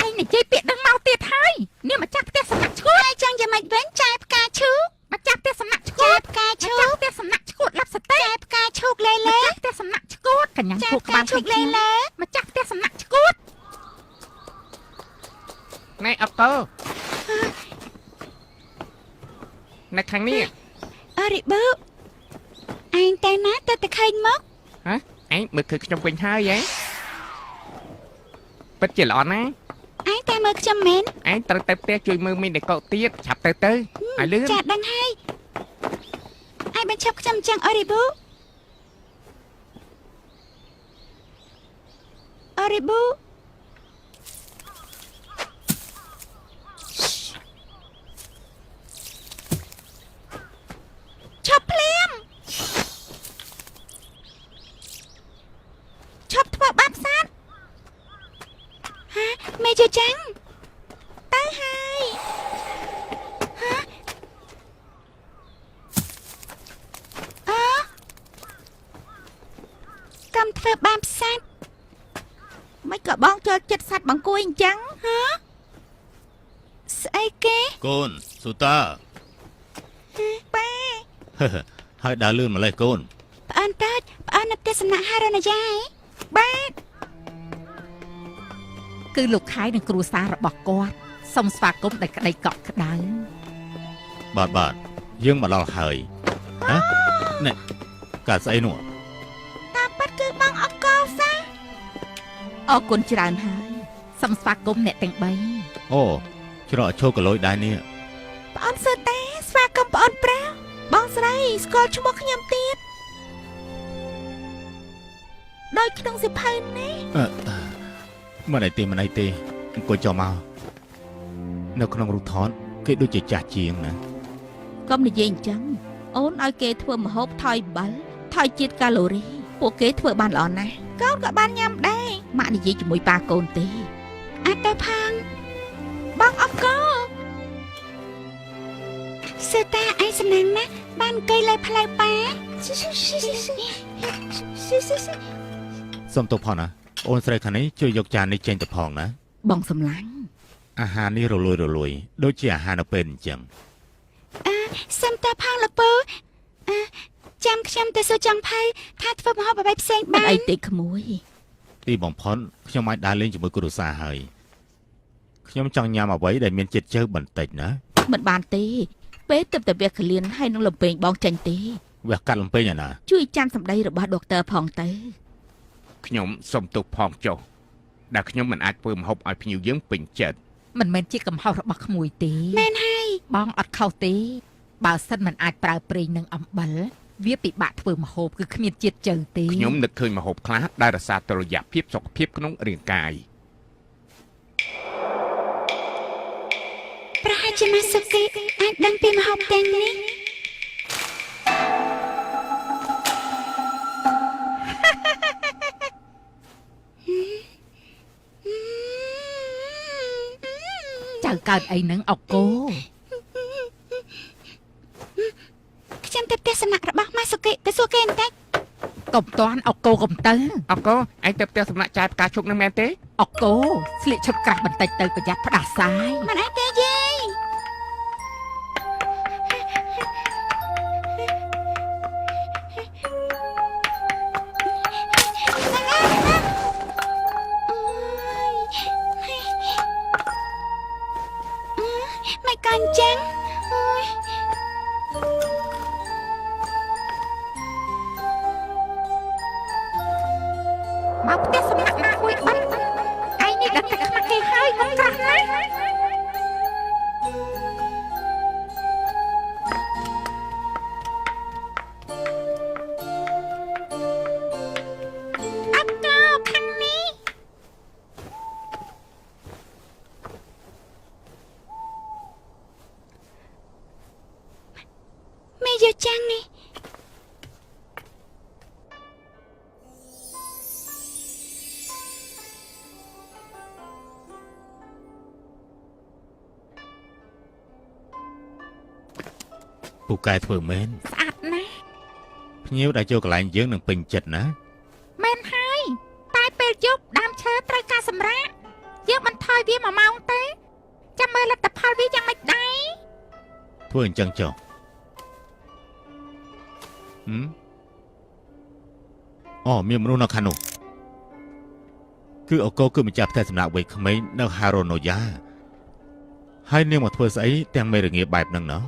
ឯងនិយាយពាក្យដឹងមកទៀតហើយនាងម្ចាស់ផ្ទះសំណាក់ឈួត ហើយចង់យ៉ាងម៉េចវិញចាយផ្កាឈូកម្ ចាស់ផ្ទះសំណាក់ឈួ ចាយ ត ផ្កា ម្ ឈូ ចាស់ ក ផ្ទះសំណាក់ឈួតលាប់សតេ ចាយផ្កាឈូកលេ ម្ លេ ចាស់ផ្ទះសំណាក់ឈួតកញ្ញា ចាយ ឈួត ផ្ ក្ កា បាល ឈូកលេលេ ម្ចាស់ផ្ទះសំណាក់ឈួត ណែអត់តើនៅខាងនេះ អរិប៊ូឯងទៅណាទៅតែឃើញមក ហ៎ឯងមើលឃើញខ្ញុំវិញហើយហ៎ពិតជាល្អណាស់ ឯងតែមើលខ្ញុំមែន ឯងត្រូវទៅផ្ទះជួយមើលមីងដេកទៀតឆាប់ទៅឲ្យលឿន ចាដឹងហើយឯងបញ្ឈប់ខ្ញុំអញ្ចឹងអរិប៊ូអរិប៊ូឈប់ភ្លាមឈប់ធ្វើបាបសត្វហាមេជចាំងទៅហើយហាអកំធ្វើបាបសត្វមិនក៏បងចូលចិត្តសត្វបង្គួយអញ្ចឹងហាស្អីគេ កូនស៊ូតា ប៉ា ហើយដើរលឿនម្លេះកូន ប្អូនតើប្អូននៅផ្ទះសំណាក់ហារ៉ាណាយ៉ាឯបាទ គឺលោកខៃនិងគ្រួសាររបស់គាត់សូមស្វាគមន៍ដោយក្តីកក់ក្ដៅ បាទយើងមកដល់ហើយហ៎ណែកាស្អីនោះ តាមពិតគឺបងអកលសា អរគុណច្រើនហើយសូមស្វាគមន៍អ្នកទាំង3 អូច្រកឈោកលុយដែរនេះ ប្អូនសើតាស្វាគមន៍ប្អូនប្រាបងស្រីស្គាល់ឈ្មោះខ្ញុំទៀតដោយក្នុងសិភៅនេះ មិនអីទេអង្គុយចុះមកនៅក្នុងរូបថតគេដូចជាចាស់ជាងណា កុំនិយាយអញ្ចឹងអូនឲ្យគេធ្វើម្ហូបថយអំបិលថយជាតិកាឡូរីពួកគេធ្វើបានល្អណាស់កូនក៏បានញ៉ាំដែរម៉ាក់និយាយជាមួយប៉ាកូនទេអាចទៅផាងបងអកលសើតាឯងសំណាងណាស់បានអង្គុយលើផ្លូវប៉ា សុំទោសផងណាអូនស្រីខាងនេះជួយយកចាននេះចេញទៅផងណា បងសំឡាញ់ អាហារនេះរលួយដូចជាអាហារនៅពេលអញ្ចឹង សុំតើផងលោកពូ ចាំខ្ញុំទៅសួរចង់ផៃថាធ្វើម្ហូបអ្វីផ្សេងបានអីទេក្មួយ ទីបំផុតខ្ញុំអាចដើរលេងជាមួយគ្រួសារហើយខ្ញុំចង់ញ៉ាំអ្វីដែលមានជាតិជើបន្តិចណា មិនបានទេពេលទៅតែវះកលៀនហើយនឹងលំពេងបងចាញ់ទេ វះកាត់លំពេញឯណា ជួយចាំសម្ដីរបស់ដុកទ័រផងទៅ ខ្ញុំសុំទោសផងចុះដែលខ្ញុំមិនអាចធ្វើម្ហូបឲ្យភ្ញៀវយើងពេញចិត្ត មិនមែនជាកំហុសរបស់ក្មួយទេមែនហើយបងអត់ខុសទេបើសិនមិនអាចប្រើប្រេងនិងអំបិលវាពិបាកធ្វើម្ហូបគឺគ្មានជាតិជើទេ ខ្ញុំនឹកឃើញម្ហូបខ្លះដែលរក្សាតុល្យភាពសុខភាពក្នុងរាងកាយ ប្រហែលជាម៉ាស៊ូគីអាចដឹងពីម្ហូបទាំងនេះ ចៅកើតអីនឹងអុកគោ ខ្ញុំទៅផ្ទះសំណាក់របស់ម៉ាស៊ូគីទៅសួរគេបន្តិច កុំតាន់អុកគោកុំទៅ អកូឯងទៅផ្ទះសំណាក់ចាយផ្កាឈូកនឹងមែនទេ អុកគោស្លៀកឈុតក្រាស់បន្តិចទៅប្រយ័ត្នផ្ដាសាយ មិនអីទេយាយ មិនកាញ់ចឹងអូយ មកផ្ទះសំណាក់ណាមួយបាត់ឯងនេះដឹងតែខ្មាស់គេហើយមិនក្រាស់ណាស់អត់ទៅខាងនេះ មេយកចាំងនេះ ពូកែធ្វើមែន ស្អាតណាស់ ភ្ញៀវដែលចូលកន្លែងយើងនឹងពេញចិត្តណា មែនហើយតែពេលយប់ដើមឈើត្រូវការសម្រាកយើងបន្ថយវា1ម៉ោងទេចាំមើលលទ្ធផលវាយ៉ាងម៉េចដែរ ធ្វើអញ្ចឹងចុះអូមានមនុស្សនៅខាងនោះគឺអកូគឺម្ចាស់ផ្ទះសំណាក់វ័យក្មេងនៅហារ៉ូណូយ៉ាហើយនាងមកធ្វើស្អីទាំងមេរងាបែបហ្នឹងណោះ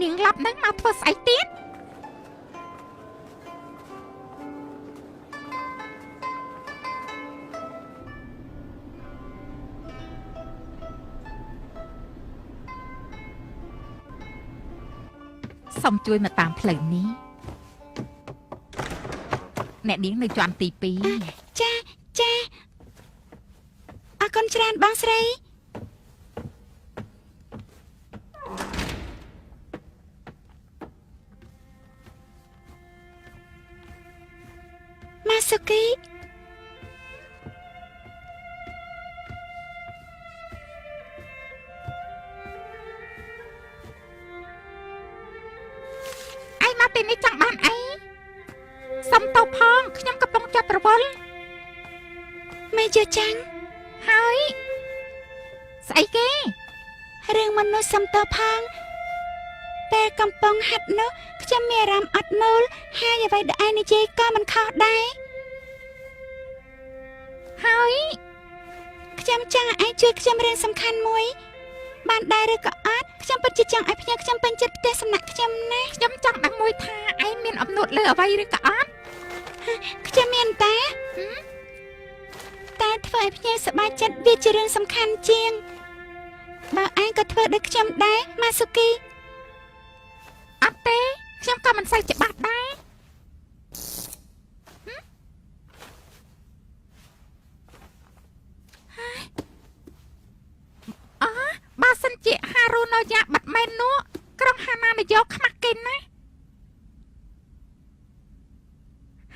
នាងឡាប់នឹងមកធ្វើស្អីទៀតសូមជួយមកតាមផ្លូវនេះអ្នកនាងនៅជាន់ទី 2 ចាចាអរគុណច្រើនបងស្រីម៉ាស៊ូគី ឯងមកទីនេះចង់បានអីសុំតោផងខ្ញុំកំពុងចាប់ប្រវល់ មេយកចាំង ហើយស្អីគេ រឿងមនុស្សសំតោផងពេលកំពុងហាត់នោះខ្ញុំមានអារម្មណ៍អត់មូលហើយអ្វីដែលឯងនិយាយក៏មិនខុសដែរ ហើយ ខ្ញុំចង់ឲ្យឯងជួយខ្ញុំរឿងសំខាន់មួយបានដែរឬក៏អត់ខ្ញុំពិតជាចង់ឲ្យភ្ញៀវខ្ញុំពេញចិត្តផ្ទះសំណាក់ខ្ញុំណាស់ ខ្ញុំចង់ដឹងមួយថាឯងមានអំណួតលើអ្វីឬក៏អត់ ខ្ញុំមានតែធ្វើឲ្យភ្ញៀវសប្បាយចិត្តវាជារឿងសំខាន់ជាងបើឯងក៏ធ្វើដូចខ្ញុំដែរម៉ាស៊ូគី អត់ទេខ្ញុំក៏មិនសូវច្បាស់ដែរបើសិនជាហារូណូយ៉ាបាត់មែននោះក្រុងហាណានយោខ្មាស់គេណា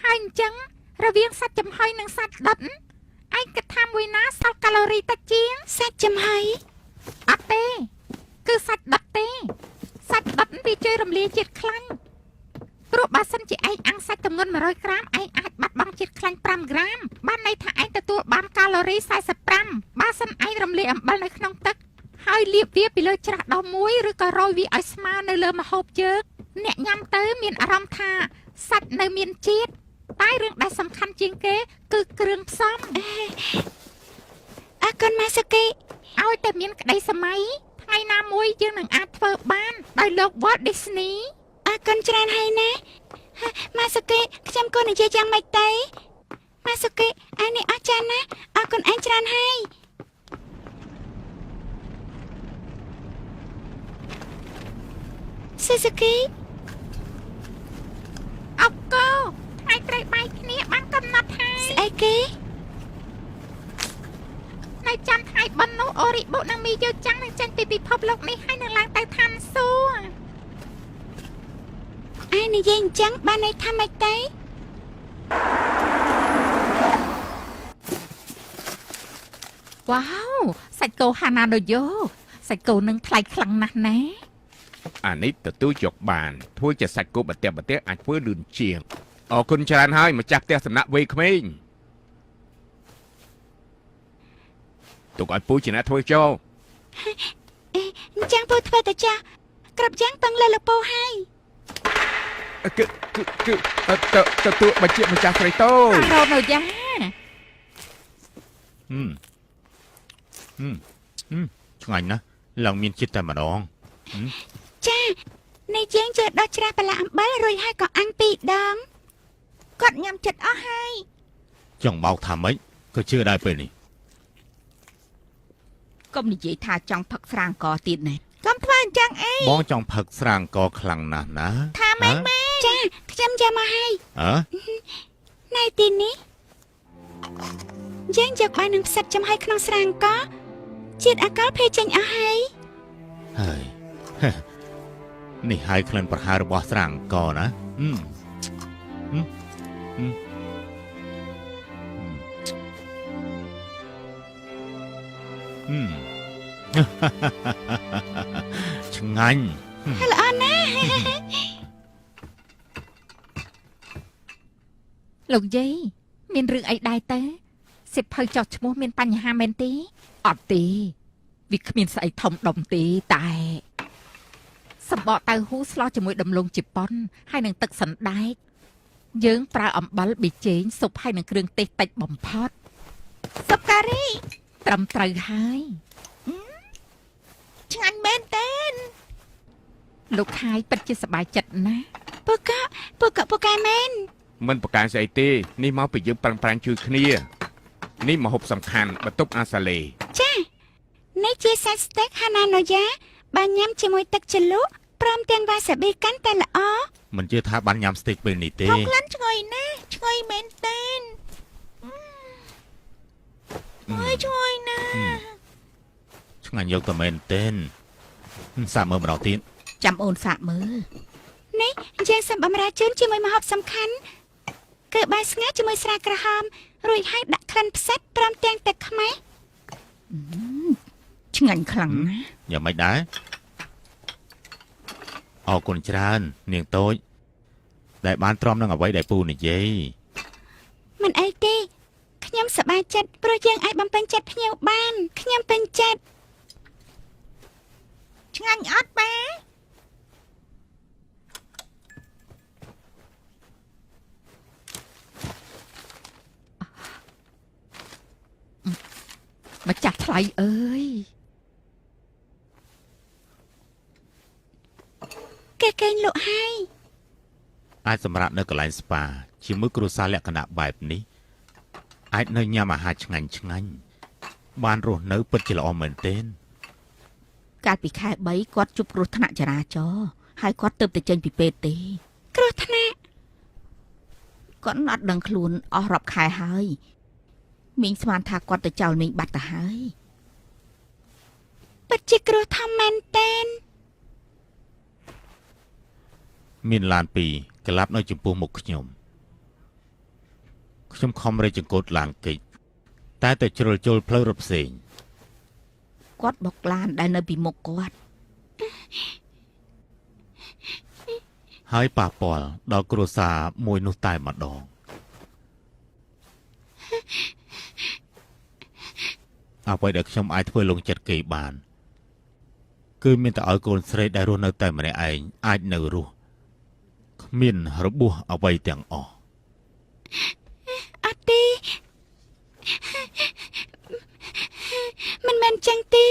ហើយអញ្ចឹងរវាងសាច់ចំហុយនិងសាច់ដុតឯងគិតថាមួយណាសល់កាឡូរីតិចជាង សាច់ចំហុយ អត់ទេគឺសាច់ដុតទេសាច់ដុតវាជួយរំលាយជាតិខ្លាញ់ព្រោះបើសិនជាឯងអាំងសាច់ទម្ងន់100ក្រាមឯងអាចបាត់បង់ជាតិខ្លាញ់5ក្រាមបានន័យថាឯងទទួលបានកាឡូរី45បើសិនឯងរំលាយអំបិលនៅក្នុងទឹកហើយ ហើយលាបវាពីលើច្រាស់ដល់មួយឬក៏រោយវាឲ្យស្មើនៅលើម្ហូបយើងអ្នកញ៉ាំទៅមានអារម្មណ៍ថាសាច់នៅមានជាតិតែរឿងដែលសំខាន់ជាងគេគឺគ្រឿងផ្សំអរគុណម៉ាសាគី ឲ្យតែមានក្តីសម័យថ្ងៃណាមួយយើងនឹងអាចធ្វើបានដោយលោក Walt Disney អរគុណច្រើនហើយណាម៉ាសាគីខ្ញុំគួរនិយាយយ៉ាងម៉េចទៅម៉ាសាគីអញនេះអស្ចារ្យណាស់អរគុណអញច្រើនហើយស៊ូស៊ូគី អបកោថ្ងៃត្រូវបាយគ្នាបានកំណត់ហើយ ស្អីគេ នៅចាំថ្ងៃបិណ្ឌនោះអូរីបុនឹងមីយោចាំងនឹងចេញពីពិភពលោកនេះហើយនឹងឡើងទៅឋានសួគ៌ អញនិយាយអញ្ចឹងបានន័យថាម៉េចទៅ វ៉ាវសាច់គោហាណាដូយ៉ូសាច់គោនឹងថ្លៃខ្លាំងណាស់ណា អានេះទទួលយកបានធ្វើជាសាច់គោបន្ទាប់អាចធ្វើលឿនជាងអរគុណច្រើនហើយម្ចាស់ផ្ទះសំណាក់វ័យក្មេងទុកឲ្យពូជាអ្នកធ្វើចូល អញ្ចឹងពូធ្វើទៅចាស់គ្រប់យ៉ាងពឹងលើលោកពូហើយ គឺទទួលបញ្ជាម្ចាស់ស្រីតូច រ៉ូណូយ៉ា ឆ្ងាញ់ណាស់ឡើងមានជាតិតែម្ដង ចានេះយើងជឿដល់ច្រាស់បន្លាអំបិលរួចហើយក៏អាំង2 ដងគាត់ញ៉ាំចិត្តអស់ហើយ ចង់បោកថាម៉េចក៏ជឿដែរពេលនេះ កុំនិយាយថាចង់ផឹកស្រាអង្ករទៀតណា កុំធ្វើអញ្ចឹងអី បងចង់ផឹកស្រាអង្ករខ្លាំងណាស់ណា ថាម៉េចម៉ែចាខ្ញុំចាំមកហើយ អើ នៅទីនេះយើងយកបាយនឹងផ្សិតចំហើយក្នុងស្រាអង្ករជាតិអាល់កុលភេទចេញអស់ហើយ ហើយ នេះហើយក្លិនប្រហើររបស់ស្រាអង្ករណាឆ្ងាញ់ ល្អណាស់ លោកយាយមានរឿងអីដែរតើសិភៅចោះឈ្មោះមានបញ្ហាមែនទេអត់ទេវាគ្មានស្អីធំដុំទេតែសម្បកតៅហ៊ូស្លោជាមួយដំឡូងជប៉ុនហើយនឹងទឹកសណ្ដែកយើងប្រើអំបិលប៊ីចេងស៊ុបហើយនឹងគ្រឿងទេសតិចបំផុត សុបការី ត្រឹមត្រូវហើយ ឆ្ងាញ់មែនតើ លោកខាយពិតជាសប្បាយចិត្តណាស់ ពូកែមែន មិនប្រកាន់ស្អីទេនេះមកពីយើងប្រឹងប្រែងជួយគ្នានេះម្ហូបសំខាន់បន្ទប់អាសាឡេ ចានេះជាសាច់ស្តេកហាណាណូយ៉ាបើញ៉ាំជាមួយទឹកជ្រលក់ព្រមទាំងវ៉ាសាប៊ីកាន់តែល្អ មិនជឿថាបានញ៉ាំស្តេកពេលនេះទេ មកក្លិនឈ្ងុយណាស់ឈ្ងុយមែនតើអើយឈ្ងុយណាស់ ឆ្ងាញ់យកតែមែនទេសាកមើលម្ដងទៀត ចាំអូនសាកមើល នេះយើងសូមបម្រើជូនជាមួយម្ហូបសំខាន់គឺបាយស្ងាជាមួយស្រាក្រហមរួចហើយដាក់ក្លិនផ្សិតព្រមទាំងទឹកខ្មេះ ឆ្ងាញ់ខ្លាំងណាស់ យ៉ាងម៉េចដែរអរគុណច្រើននាងតូចដែលបានទ្រាំនឹងអ្វីដែលពូនិយាយ មិនអីទេខ្ញុំសប្បាយចិត្តព្រោះយើងអាចបំពេញចិត្តភ្ញៀវបានខ្ញុំពេញចិត្តឆ្ងាញ់អត់បា ម្ចាស់ថ្លៃអើយ គេកេងលក់ហើយ អាចសម្រាប់នៅកន្លែងស្ប៉ាជាមួយគ្រួសារលក្ខណៈបែបនេះអាចនៅញ៉ាំអាហារឆ្ងាញ់បានរស់នៅពិតជាល្អមែនទែន កាលពីខែ3គាត់ជួបគ្រោះថ្នាក់ចរាចរណ៍ហើយគាត់ទើបតែចេញពីពេទ្យទេ គ្រោះថ្នាក់ គាត់អត់ដឹងខ្លួនអស់រាប់ខែហើយមីងស្មានថាគាត់ទៅចោលមីងបាត់ទៅហើយ ពិតជាគ្រោះធំមែនតើ មានឡាន2ក្លាប់នៅចំពោះមុខខ្ញុំខំរែកចង្កូតឡានកិច្ចតែទៅជ្រុលជុលផ្លូវរថផ្សេង គាត់បុកឡានដែលនៅពីមុខគាត់ ហើយប៉ះពាល់ដល់គ្រួសារមួយនោះតែម្ដងអ្វីដែលខ្ញុំអាចធ្វើលងចិត្តគេបាន គឺមានតែឲ្យកូនស្រីដែលរស់នៅតែម្នាក់ឯងអាចនៅរស់គ្មានរបួសអ្វីទាំងអស់ អត់ទេមិនមែនចឹងទេ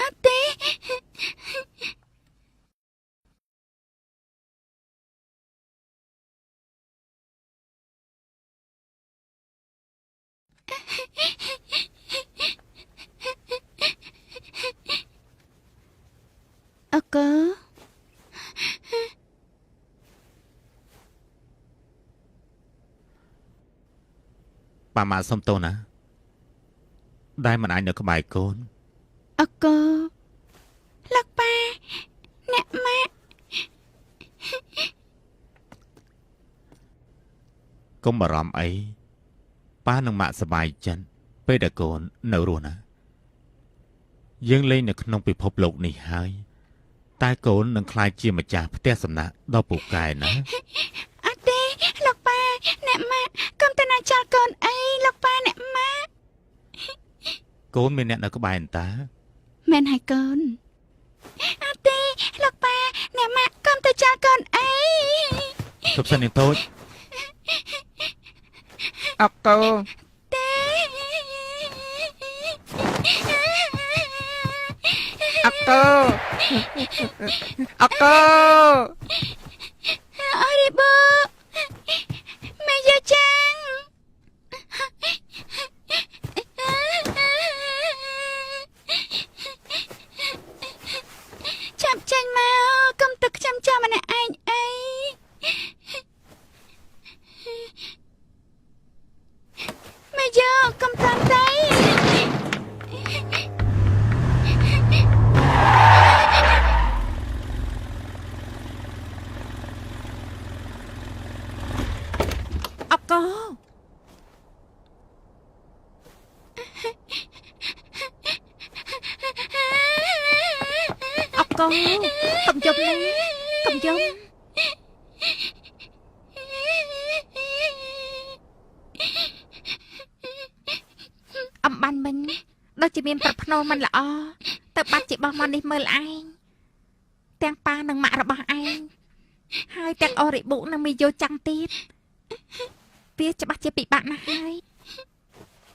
អត់ទេ អកូ ប៉ាម៉ាក់សុំទោសណាដែលមិនអាចនៅក្បែរកូន អកូលោកប៉ាអ្នកម៉ាក់ កុំបារម្ភអីប៉ានឹងម៉ាក់សប្បាយចិត្តពេលដែលកូននៅរស់ណាយើងលេងនៅក្នុងពិភពលោកនេះហើយតែកូននឹងក្លាយជាម្ចាស់ផ្ទះសំណាក់ដ៏ពូកែណា អត់ទេលោកប៉ាអ្នកម៉ាក់កុំទៅណាចោលកូនអីលោកប៉ាអ្នកម៉ាក់ កូនមានអ្នកនៅក្បែរអន្តា មែនហើយកូនអត់ទេលោកប៉ាអ្នកម៉ាក់កុំទៅចោលកូនអី ជប់សិននាងតូច អកូ ទេ អកូអកូ អរិបូម៉ែយាចាងចាប់ចាញ់មកកុំទឹកខ្ញុំចាំម្នាក់ឯងអីម៉ែយកកុំតាមដៃ អកូ អកូកុំយំណាកុំយំអំបាញ់មិញដូចជាមានប្រភ្នោមិនល្អទៅបាត់ជាបោះមកនេះមើលឯងទាំងប៉ានិងម៉ាក់របស់ឯងហើយទាំងអរិបុនឹងមីយោចាំងទៀតវាច្បាស់ជាពិបាកណាស់ហើយ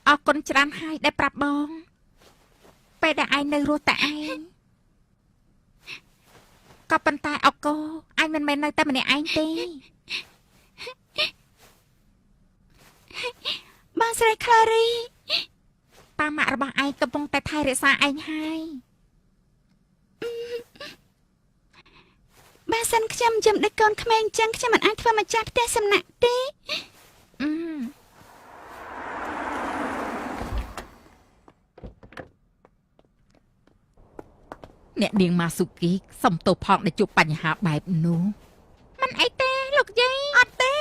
អរគុណច្រើនហើយដែលប្រាប់បងពេលដែលឯងនៅរស់តែឯងក៏ប៉ុន្តែអកូឯងមិនមែននៅតែម្នាក់ឯងទេ បងស្រីក្លារី ប៉ាម៉ាក់របស់ឯងកំពុងតែថែរក្សាឯងហើយ បើសិនខ្ញុំយំដូចកូនក្មេងចឹងខ្ញុំមិនអាចធ្វើម្ចាស់ផ្ទះសំណាក់ទេ អ្នកនាងម៉ាស៊ូគីសុំទោសផងដែលជួបបញ្ហាបែបនោះមិនអីទេលោកយាយអត់ទេ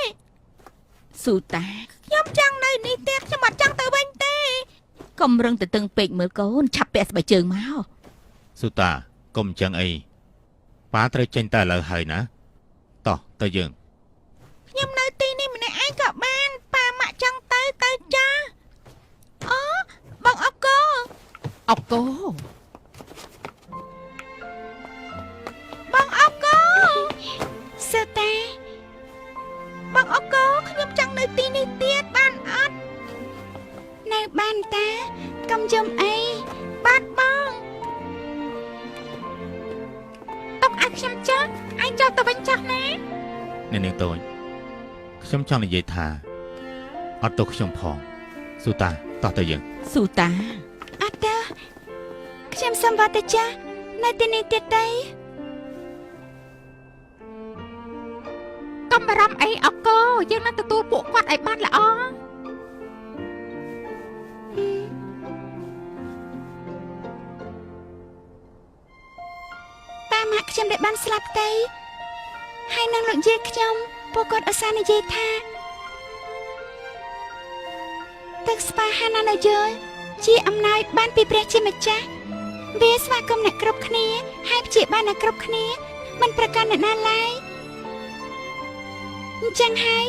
ស៊ូតា ខ្ញុំចង់នៅនេះទៀតខ្ញុំអត់ចង់ទៅវិញទេកុំរឹងទៅតឹងពេកមើលកូនឆាប់ពាក់ស្បែកជើងមក ស៊ូតាកុំចឹងអីប៉ាត្រូវចេញតែឥឡូវហើយណាតោះទៅយើង ខ្ញុំនៅទីនេះម្នាក់ឯងក៏បានប៉ាម៉ាក់ចង់ទៅចាអូបងអកូ អកូ បងអកូសើតាបងអកូខ្ញុំចង់នៅទីនេះទៀតបានអត់នៅបានតាកុំយំអីបាទបង ទុកឲ្យខ្ញុំចុះឯងចុះទៅវិញចុះណា អ្នកនាងតូចខ្ញុំចង់និយាយថាអត់ទោសខ្ញុំផងស៊ូតាតោះទៅយើង ស៊ូតា អត់ទេខ្ញុំសូមវត្តចាស់នៅទីនេះទៀតទេ កុំបារម្ភអីអកូយើងនឹងទទួលពួកគាត់ឲ្យបានល្អ ប៉ាម៉ាក់ខ្ញុំដែលបានស្លាប់ទៅហើយនឹងលោកយាយខ្ញុំពួកគាត់ឧស្សាហ៍និយាយថាទឹកស្ប៉ាហាណានៅយើជាអំណោយបានពីព្រះជាម្ចាស់វាស្វាគមន៍អ្នកគ្រប់គ្នាហើយព្យាបាលអ្នកគ្រប់គ្នាមិនប្រកាន់អ្នកណាឡើយអញ្ចឹងហើយ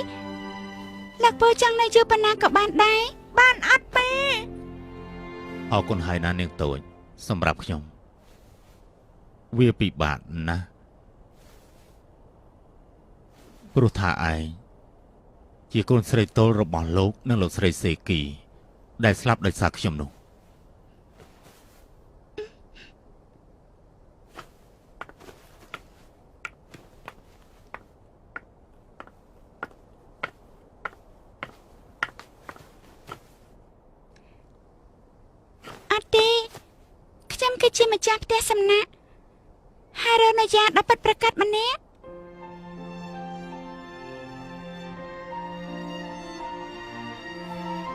លោកពូចង់នៅយូរប៉ុណ្ណាក៏បានដែរបានអត់ប៉ា អរគុណហើយណានាងតូចសម្រាប់ខ្ញុំវាពិបាកណាស់ព្រោះថាឯងជាកូនស្រីតូលរបស់លោកនិងលោកស្រីសេគីដែលស្លាប់ដោយសារខ្ញុំនោះ អត់ទេខ្ញុំគឺជាម្ចាស់ផ្ទះសំណាក់ហើយរនយ៉ាដល់ពិតប្រកបម្នាក់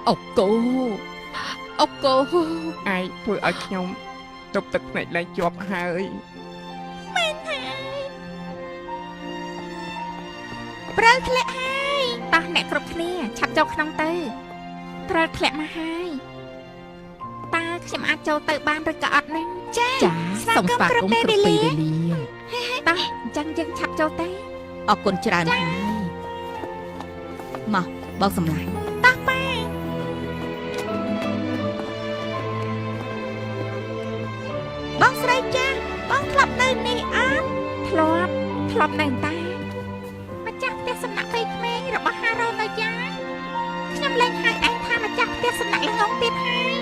អូកូអូកូ ឯងធ្វើឲ្យខ្ញុំទប់ទឹកភ្នែកលែងជាប់ហើយ ព្រើលធ្លាក់ហើយ តោះអ្នកគ្រប់គ្នាឆាប់ចូលក្នុងទៅព្រើលធ្លាក់មកហើយតើខ្ញុំអាចចូលទៅបានឬក៏អត់នឹង ចា ចាសូមស្វាគមន៍គ្រប់ពេលវេលាតោះអញ្ចឹងយើងឆាប់ចូលទៅ អរគុណច្រើនហើយមកបងសម្លាញ់ តោះប៉ាបងស្រីចាបងធ្លាប់នៅនេះអត់ ធ្លាប់នៅតាម្ចាស់ផ្ទះសំណាក់វ័យក្មេងរបស់ហារ៉ូនៅយ៉ាខ្ញុំលែងហៅឯងថាម្ចាស់ផ្ទះសំណាក់ល្ងងទៀតហើយ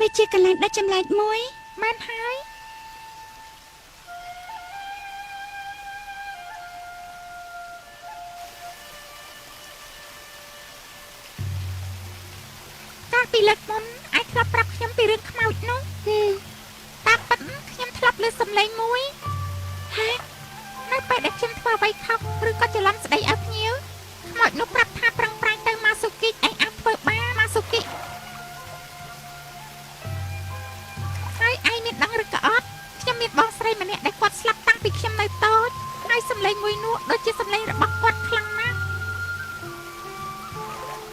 វាជាកន្លែងដាច់ចម្លែកមួយ មែនហើយ កាលពីលើកមុនឯងធ្លាប់ប្រាប់ខ្ញុំពីរឿងខ្មោចនោះតាមពិតខ្ញុំធ្លាប់ឮសំឡេងមួយហានៅពេលដែលខ្ញុំធ្វើអ្វីខុសឬក៏ច្រឡំស្ដីឲ្យភ្ញៀវខ្មោចនោះប្រាប់ថាប្រឹងប្រែងទៅម៉ាស៊ូគីឯងអាចធ្វើបានម៉ាស៊ូគីហើយឯងមានដឹងឬក៏អត់ខ្ញុំមានបងស្រីម្នាក់ដែលគាត់ស្លាប់តាំងពីខ្ញុំនៅតូចហើយសំឡេងមួយនោះដូចជាសំឡេងរបស់គាត់ខ្លាំងណាស់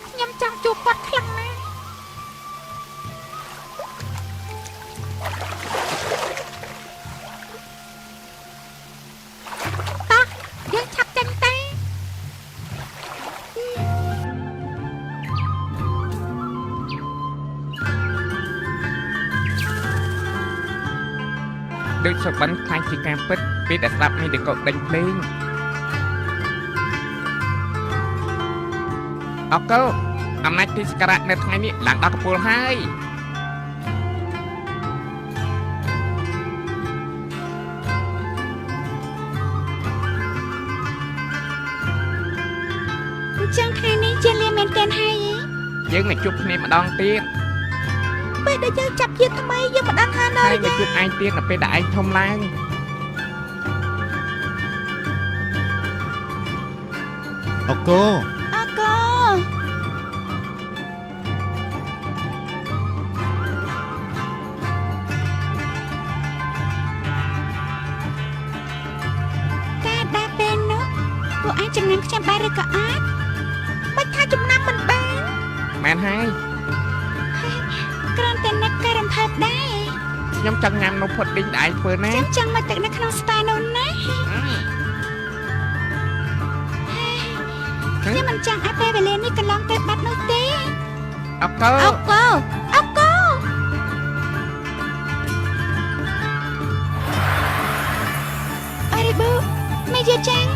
ខ្ញុំចង់ជួបគាត់ខ្លាំងណាស់ យើងឆាប់ចេញទៅ ដូចសុបិនខ្លាចជាការពិតពេលដែលស្ដាប់មីតកដេញភ្លេងអកលអំណាចទីសក្ការៈនៅថ្ងៃនេះឡើងដល់កំពូលហើយ អញ្ចឹងថ្ងៃនេះជាលាមែនទែនហើយ យើងនឹងជួបគ្នាម្ដងទៀត ពេលដែលយើងចាប់ជាតិថ្មីយើងមិនដឹងថានៅ ហើយនឹងជួបឯងទៀតនៅពេលដែលឯងធំឡើង អកូ អកូតែដល់ពេលនោះពួកឯងចំណាំខ្ញុំបានឬក៏អត់មិនថាចំណាំមិនបាន មែនហើយ គ្រាន់តែនឹកការរំភើបដែរ ខ្ញុំចង់ញ៉ាំនំផុតឌីងដែលឯងធ្វើណា ចាំចង់មកទឹកនៅក្នុងស្ប៉ានោះណាខ្ញុំមិនចង់ឲ្យពេលវេលានេះកន្លងទៅបាត់នោះទេ អកល អកូអកូអរិបូមេយាចាំង